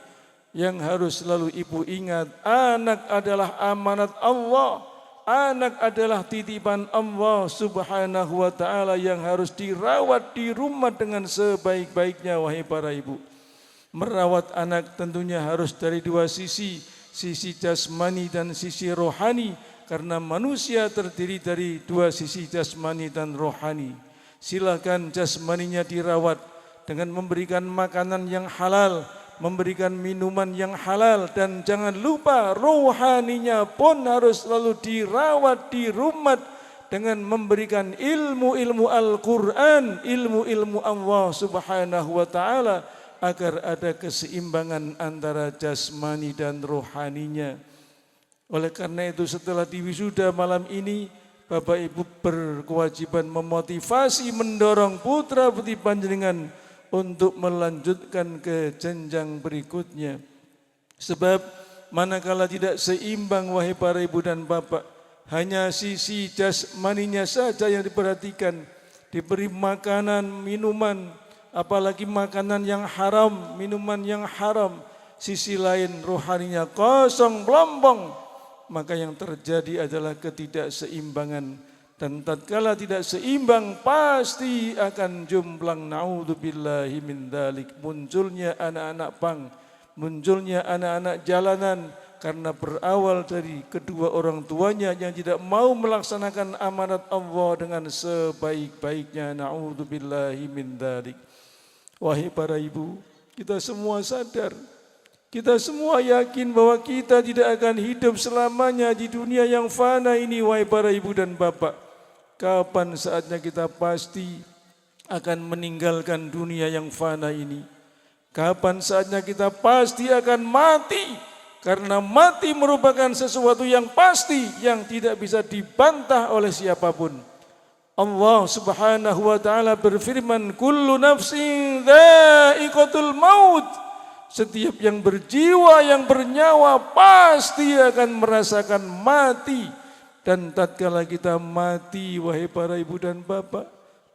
yang harus selalu ibu ingat, anak adalah amanat Allah. Anak adalah titipan Allah subhanahu wa ta'ala yang harus dirawat di rumah dengan sebaik-baiknya wahai para ibu. Merawat anak tentunya harus dari dua sisi jasmani dan sisi rohani. Karena manusia terdiri dari dua sisi jasmani dan rohani. Silakan jasmaninya dirawat dengan memberikan makanan yang halal, memberikan minuman yang halal, dan jangan lupa rohaninya pun harus selalu dirawat di rumah dengan memberikan ilmu-ilmu Al-Quran, ilmu-ilmu Allah subhanahu wa ta'ala agar ada keseimbangan antara jasmani dan rohaninya. Oleh karena itu setelah diwisuda malam ini, Bapak Ibu berkewajiban memotivasi, mendorong putra putri panjenengan untuk melanjutkan ke jenjang berikutnya. Sebab manakala tidak seimbang wahai para ibu dan bapak, hanya sisi jasmaninya saja yang diperhatikan, diberi makanan, minuman, apalagi makanan yang haram, minuman yang haram, sisi lain rohaninya kosong, belombong, maka yang terjadi adalah ketidakseimbangan. Dan tatkala tidak seimbang pasti akan jumblang, naudzubillahi min dzalik. Munculnya anak-anak pang, munculnya anak-anak jalanan karena berawal dari kedua orang tuanya yang tidak mau melaksanakan amanat Allah dengan sebaik-baiknya. Naudzubillahi min dzalik. Wahai para ibu, kita semua sadar, kita semua yakin bahwa kita tidak akan hidup selamanya di dunia yang fana ini wahai para ibu dan bapak. Kapan saatnya kita pasti akan meninggalkan dunia yang fana ini? Kapan saatnya kita pasti akan mati? Karena mati merupakan sesuatu yang pasti yang tidak bisa dibantah oleh siapapun. Allah subhanahu wa ta'ala berfirman, kullu nafsin dha'iqatul maut. Setiap yang berjiwa, yang bernyawa pasti akan merasakan mati. Dan tatkala kita mati wahai para ibu dan bapak,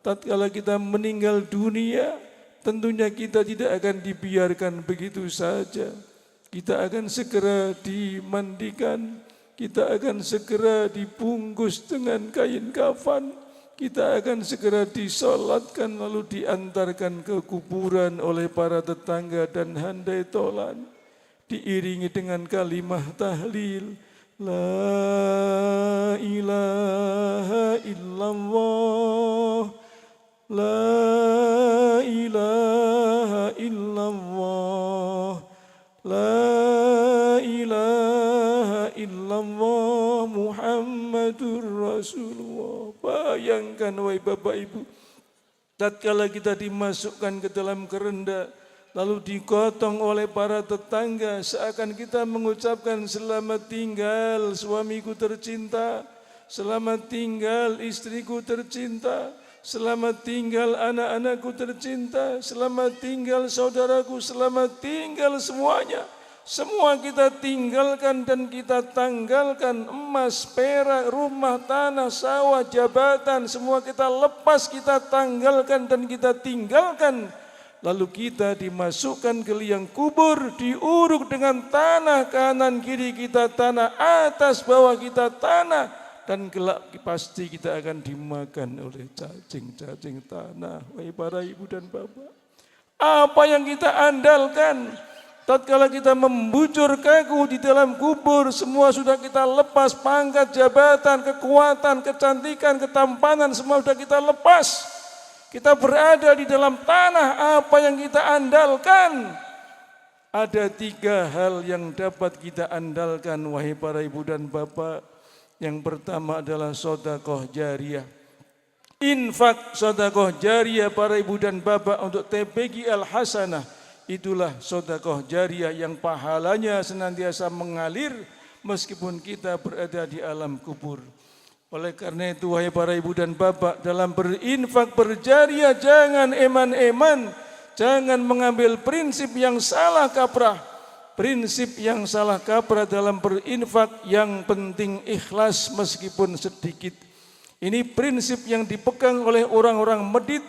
tatkala kita meninggal dunia, tentunya kita tidak akan dibiarkan begitu saja. Kita akan segera dimandikan, kita akan segera dibungkus dengan kain kafan, kita akan segera disolatkan lalu diantarkan ke kuburan oleh para tetangga dan handai tolan, diiringi dengan kalimah tahlil, la ilaha illallah, la ilaha illallah, la ilaha illallah Muhammadur Rasulullah. Bayangkan wahai bapak ibu, tatkala kita dimasukkan ke dalam kerenda lalu digotong oleh para tetangga, seakan kita mengucapkan selamat tinggal suamiku tercinta, selamat tinggal istriku tercinta, selamat tinggal anak-anakku tercinta, selamat tinggal saudaraku, selamat tinggal semuanya. Semua kita tinggalkan dan kita tanggalkan, emas, perak, rumah, tanah, sawah, jabatan, semua kita lepas, kita tanggalkan dan kita tinggalkan. Lalu kita dimasukkan ke liang kubur, diuruk dengan tanah, kanan kiri kita tanah, atas bawah kita tanah, dan kelak pasti kita akan dimakan oleh cacing-cacing tanah. Wahai para ibu dan bapak, apa yang kita andalkan? Tatkala kita membujur kaku di dalam kubur, semua sudah kita lepas, pangkat, jabatan, kekuatan, kecantikan, ketampanan, semua sudah kita lepas. Kita berada di dalam tanah, apa yang kita andalkan? Ada 3 hal yang dapat kita andalkan wahai para ibu dan bapak. Yang pertama adalah sedekah jariyah. Infak sedekah jariyah para ibu dan bapak untuk TPG Al-Hasanah. Itulah sedekah jariyah yang pahalanya senantiasa mengalir meskipun kita berada di alam kubur. Oleh karena itu wahai para ibu dan bapak, dalam berinfak berjariah jangan eman-eman, jangan mengambil prinsip yang salah kaprah. Prinsip yang salah kaprah dalam berinfak, yang penting ikhlas meskipun sedikit. Ini prinsip yang dipegang oleh orang-orang medit,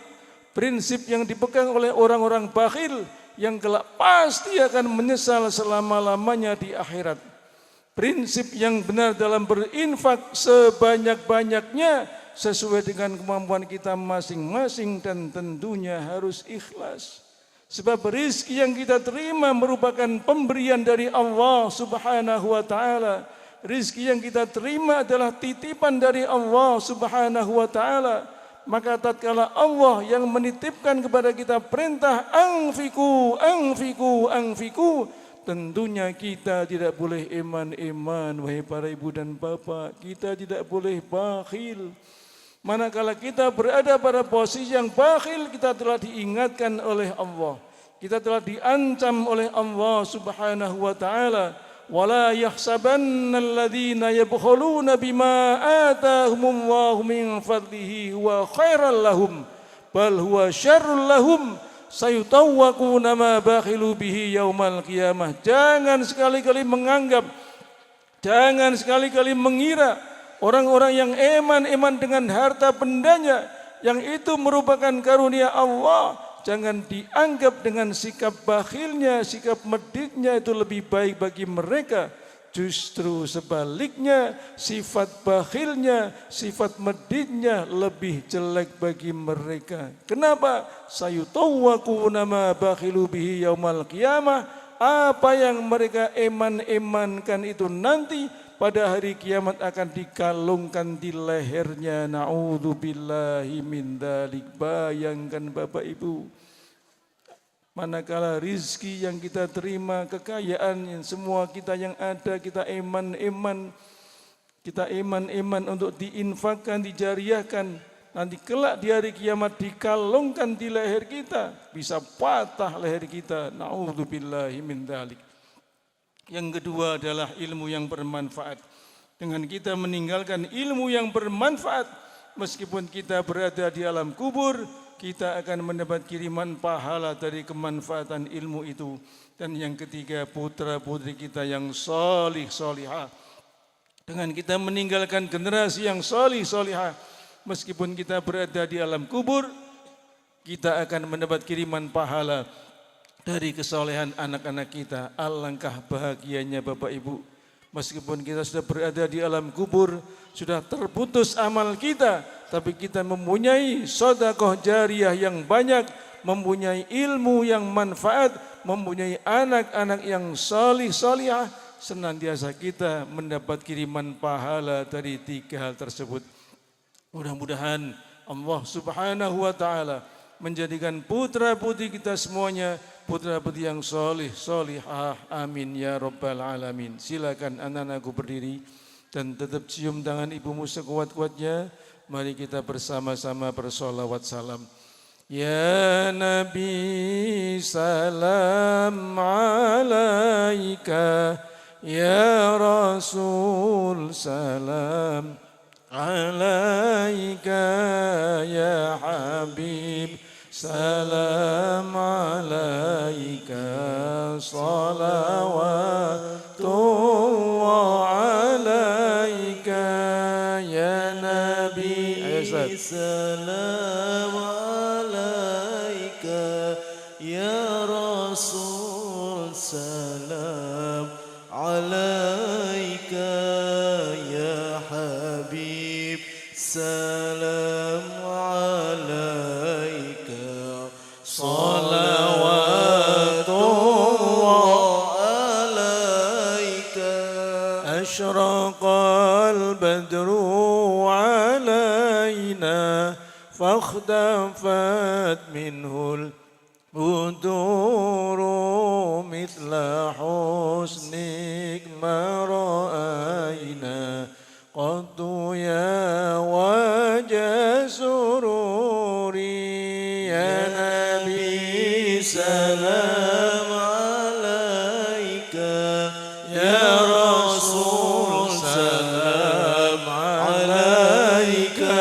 prinsip yang dipegang oleh orang-orang bakhil, yang kelak pasti akan menyesal selama-lamanya di akhirat. Prinsip yang benar dalam berinfak sebanyak-banyaknya sesuai dengan kemampuan kita masing-masing dan tentunya harus ikhlas. Sebab rizki yang kita terima merupakan pemberian dari Allah Subhanahu wa ta'ala. Rizki yang kita terima adalah titipan dari Allah Subhanahu wa ta'ala. Maka tatkala Allah yang menitipkan kepada kita perintah anfiku, anfiku, anfiku, tentunya kita tidak boleh eman-eman, wahai para ibu dan bapak. Kita tidak boleh bakhil. Manakala kita berada pada posisi yang bakhil, kita telah diingatkan oleh Allah. Kita telah diancam oleh Allah Subhanahu wa ta'ala. وَلَا يَحْسَبَنَّ الَّذِينَ يَبْخَلُونَ بِمَا آتَاهُمُ اللَّهُ مِنْ فَضْلِهِ هُوَ خَيْرًا لَهُمْ بَلْ هُوَ شَرٌّ لَهُمْ سَيُطَوَّقُونَ مَا بَخِلُوا بِهِ يَوْمَ الْقِيَامَةِ. Jangan sekali-kali menganggap, jangan sekali-kali mengira orang-orang yang eman-eman dengan harta bendanya yang itu merupakan karunia Allah. Jangan dianggap dengan sikap bakhilnya, sikap meditnya itu lebih baik bagi mereka. Justru sebaliknya, sifat bakhilnya, sifat meditnya lebih jelek bagi mereka. Kenapa? Sayutawwaquna ma bakhilu bihi yaumal qiyamah. Apa yang mereka eman-emankan itu nanti pada hari kiamat akan dikalungkan di lehernya. Na'udzubillahi min dzalik. Bayangkan Bapak Ibu, manakala rizki yang kita terima, kekayaan yang semua kita yang ada, kita eman-eman untuk diinfakkan, dijariahkan. Nanti kelak di hari kiamat dikalungkan di leher kita, bisa patah leher kita. Na'udzubillahi min dzalik. Yang kedua adalah ilmu yang bermanfaat. Dengan kita meninggalkan ilmu yang bermanfaat, meskipun kita berada di alam kubur, kita akan mendapat kiriman pahala dari kemanfaatan ilmu itu. Dan yang ketiga, putra-putri kita yang salih salihah. Dengan kita meninggalkan generasi yang salih salihah, meskipun kita berada di alam kubur, kita akan mendapat kiriman pahala dari kesolehan anak-anak kita. Alangkah bahagianya Bapak Ibu. Meskipun kita sudah berada di alam kubur, sudah terputus amal kita, tapi kita mempunyai sedekah jariyah yang banyak, mempunyai ilmu yang manfaat, mempunyai anak-anak yang salih salihah, senantiasa kita mendapat kiriman pahala dari tiga hal tersebut. Mudah-mudahan Allah Subhanahu wa ta'ala menjadikan putra-putri kita semuanya putra-putri yang solih, solihah. Amin ya rabbal alamin. Silakan anak-anakku berdiri dan tetap cium tangan ibumu sekuat-kuatnya. Mari kita bersama-sama bersolawat salam. Ya Nabi salam alaika, ya Rasul salam alaika, ya Habib salam alaika, salawatullah alaika, ya Nabi salam alaika, ya Rasul salam alaika, ya Habib salam alaika, salawatullah alaika. Asyraqal badru alaina fakhtafat minhul buduru mithla husnik ma ra'ayna qaddu ya wajah sururi, ya Nabi salam alaika, ya Rasul salam alaika,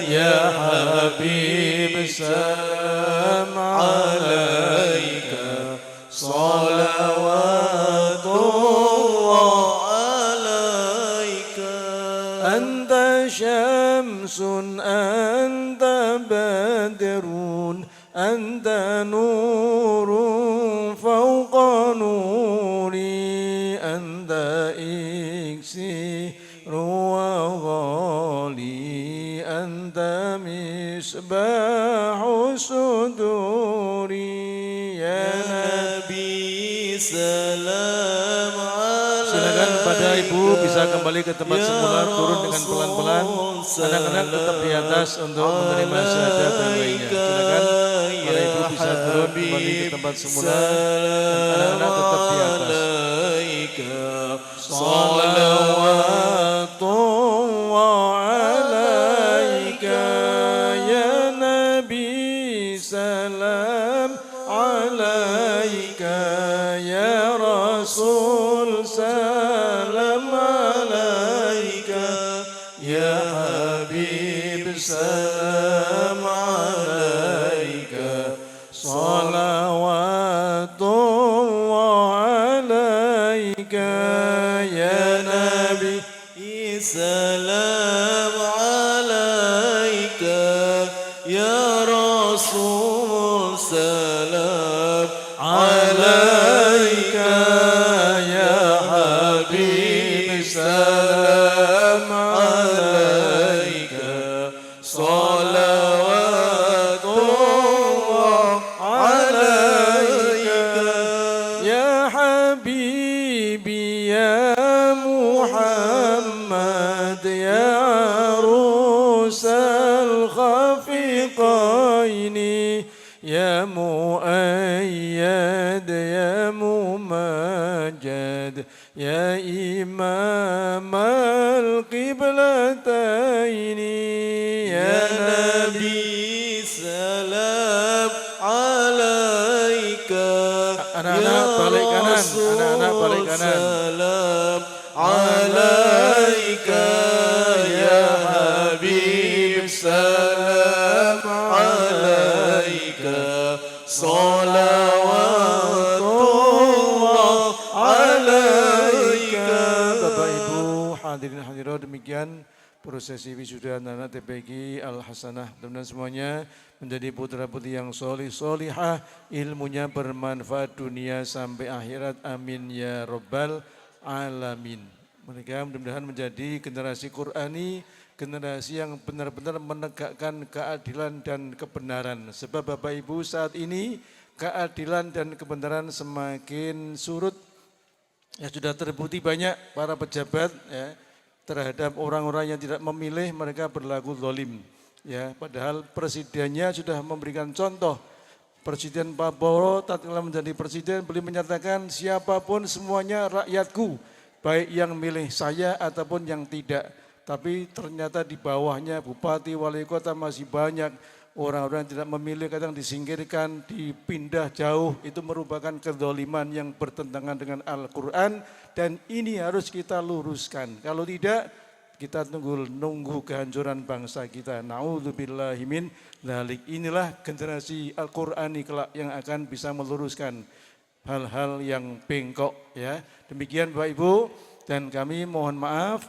ya Habib salam alaika, salawatullah alaika. Anta syamsun anta badrun anta nurun نوري أنت إكسير وغالي أنت مصباح صدوري يا نبي سلام عليك. Silakan pada ibu bisa kembali ke tempat semula, turun dengan pelan-pelan. Anak-anak tetap di atas untuk menerima syahadat dan lainnya. Silakan para ibu bisa turun kembali ke tempat semula. Anak-anak tetap di atas. Salawatullah alaika ya Nabi, salam alaika ya Rasul, salam alaika ya Habib, salam alaika. Salawatullah alaika ya Nabi, salam alaika ya Rasul, salam alaika ya Habib, salam alaika. Salawatullah alaika ya Habibi ya Muhammad ya arusal khafiqaini ya muayyad ya mumajjad ya imam al-qiblataini ya Nabi, salam alaika. Anak-anak balik kanan, anak-anak balik kanan. Salam alaika ya Habib, salam alaika. Salawatullah alaika. Bapak Ibu hadirin hadirat, demikian prosesi wisuda anak-anak TPQ Al-Hasanah. Mudah-mudahan semuanya menjadi putra-putri yang solih solihah, ilmunya bermanfaat dunia sampai akhirat. Amin ya rabbal alamin. Mereka mudah-mudahan menjadi generasi Qur'ani, generasi yang benar-benar menegakkan keadilan dan kebenaran. Sebab Bapak Ibu saat ini keadilan dan kebenaran semakin surut. Ya sudah terbukti banyak para pejabat ya, terhadap orang-orang yang tidak memilih, mereka berlaku zalim. Ya, padahal presidennya sudah memberikan contoh. Presiden Prabowo tatkala menjadi presiden, beliau menyatakan siapapun semuanya rakyatku, baik yang milih saya ataupun yang tidak. Tapi ternyata di bawahnya bupati, wali kota masih banyak orang-orang yang tidak memilih, kadang disingkirkan, dipindah jauh. Itu merupakan kezaliman yang bertentangan dengan Al-Quran, dan ini harus kita luruskan. Kalau tidak, kita nunggu kehancuran bangsa kita. Na'udzubillahi min dzalik. Inilah generasi Al-Qur'ani kelak yang akan bisa meluruskan hal-hal yang bengkok ya. Demikian Bapak Ibu, dan kami mohon maaf.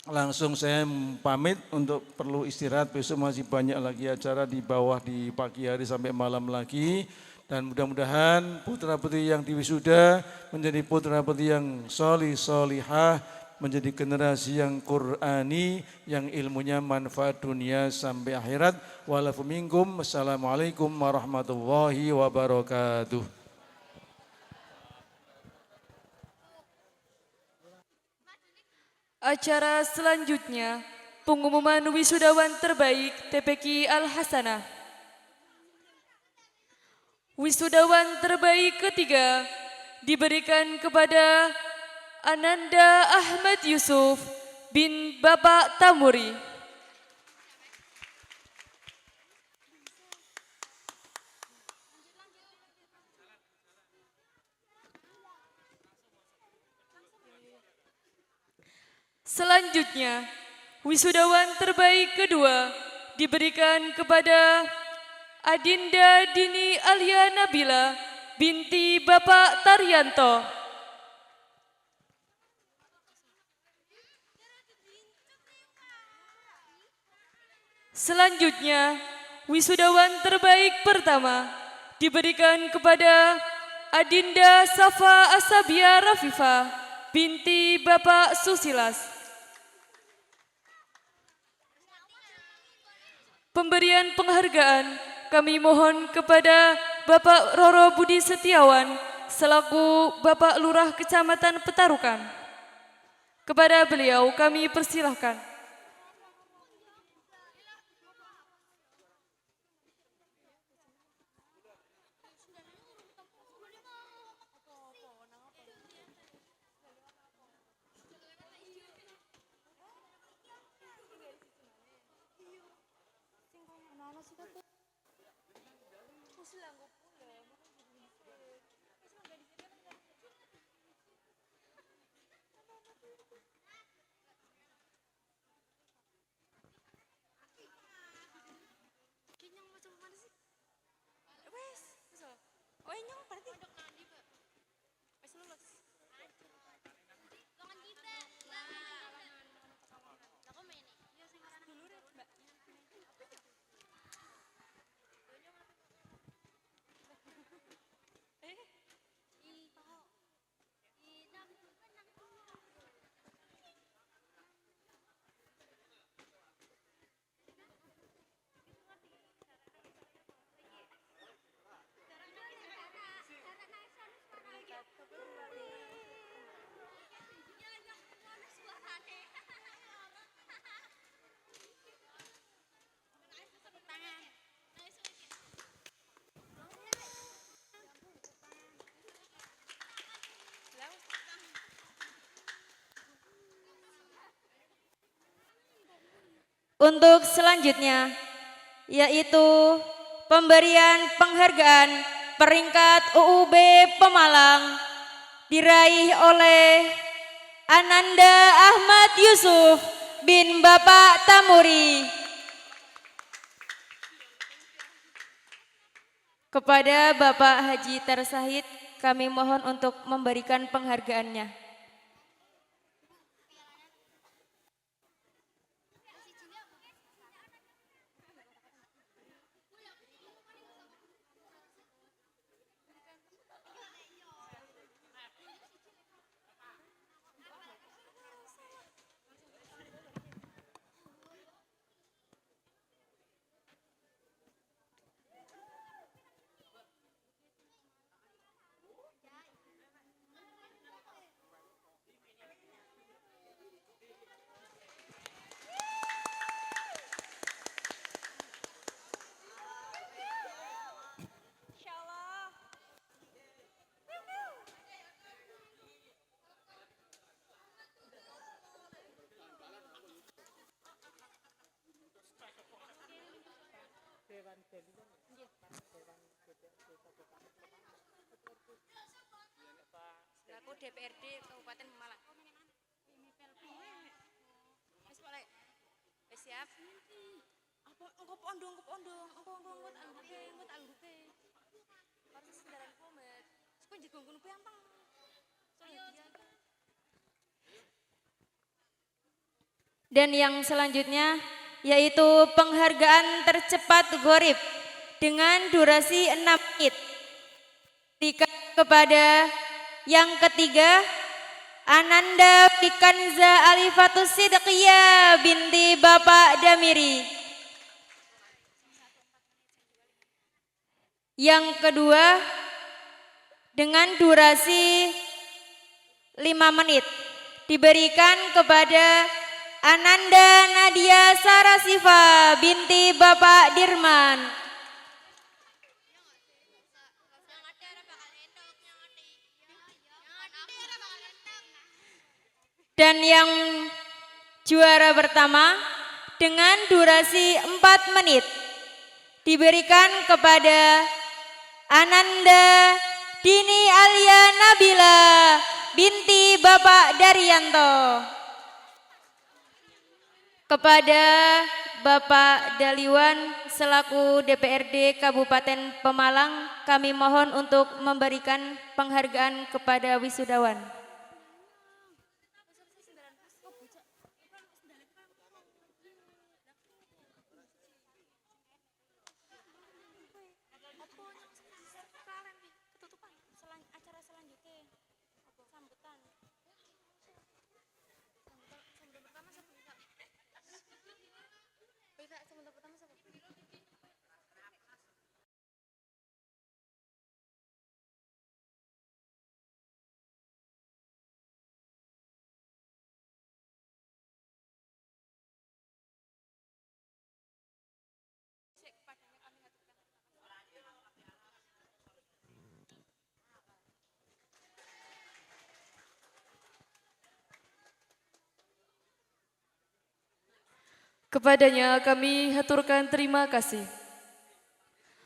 Langsung saya pamit untuk perlu istirahat, besok masih banyak lagi acara di bawah di pagi hari sampai malam lagi. Dan mudah-mudahan putra-putri yang diwisuda menjadi putra-putri yang solih solihah, menjadi generasi yang Qur'ani, yang ilmunya manfaat dunia sampai akhirat. Walafu minkum. Assalamualaikum warahmatullahi wabarakatuh. Acara selanjutnya, pengumuman wisudawan terbaik TPQ Al-Hasanah. Wisudawan terbaik ketiga diberikan kepada Ananda Ahmad Yusuf bin Bapak Tamuri. Selanjutnya, wisudawan terbaik kedua diberikan kepada Adinda Dini Alia Nabila binti Bapak Taryanto. Selanjutnya, wisudawan terbaik pertama diberikan kepada Adinda Safa Asabia Rafifa binti Bapak Susilas. Pemberian penghargaan kami mohon kepada Bapak Roro Budi Setiawan selaku Bapak Lurah Kecamatan Petarukan. Kepada beliau kami persilahkan. Untuk selanjutnya yaitu pemberian penghargaan peringkat UUB Pemalang diraih oleh Ananda Ahmad Yusuf bin Bapak Tamuri. Kepada Bapak Haji Tersahid kami mohon untuk memberikan penghargaannya. Selaku DPRD Kabupaten Pemalang. Siap. Apa engko pondong, engko angguke. Harus sendaran komet. Kok jegong kono piantang. Dan yang selanjutnya yaitu penghargaan tercepat Gorib dengan durasi 6 menit. Kepada yang ketiga Ananda Pikanza Alifatus Sidqiyah binti Bapak Damiri. Yang kedua dengan durasi 5 menit diberikan kepada Ananda Nadia Sarasifa binti Bapak Dirman. Dan yang juara pertama dengan durasi 4 menit diberikan kepada Ananda Dini Alia Nabila binti Bapak Daryanto. Kepada Bapak Daliwan selaku DPRD Kabupaten Pemalang kami mohon untuk memberikan penghargaan kepada wisudawan. Kepadanya kami haturkan terima kasih.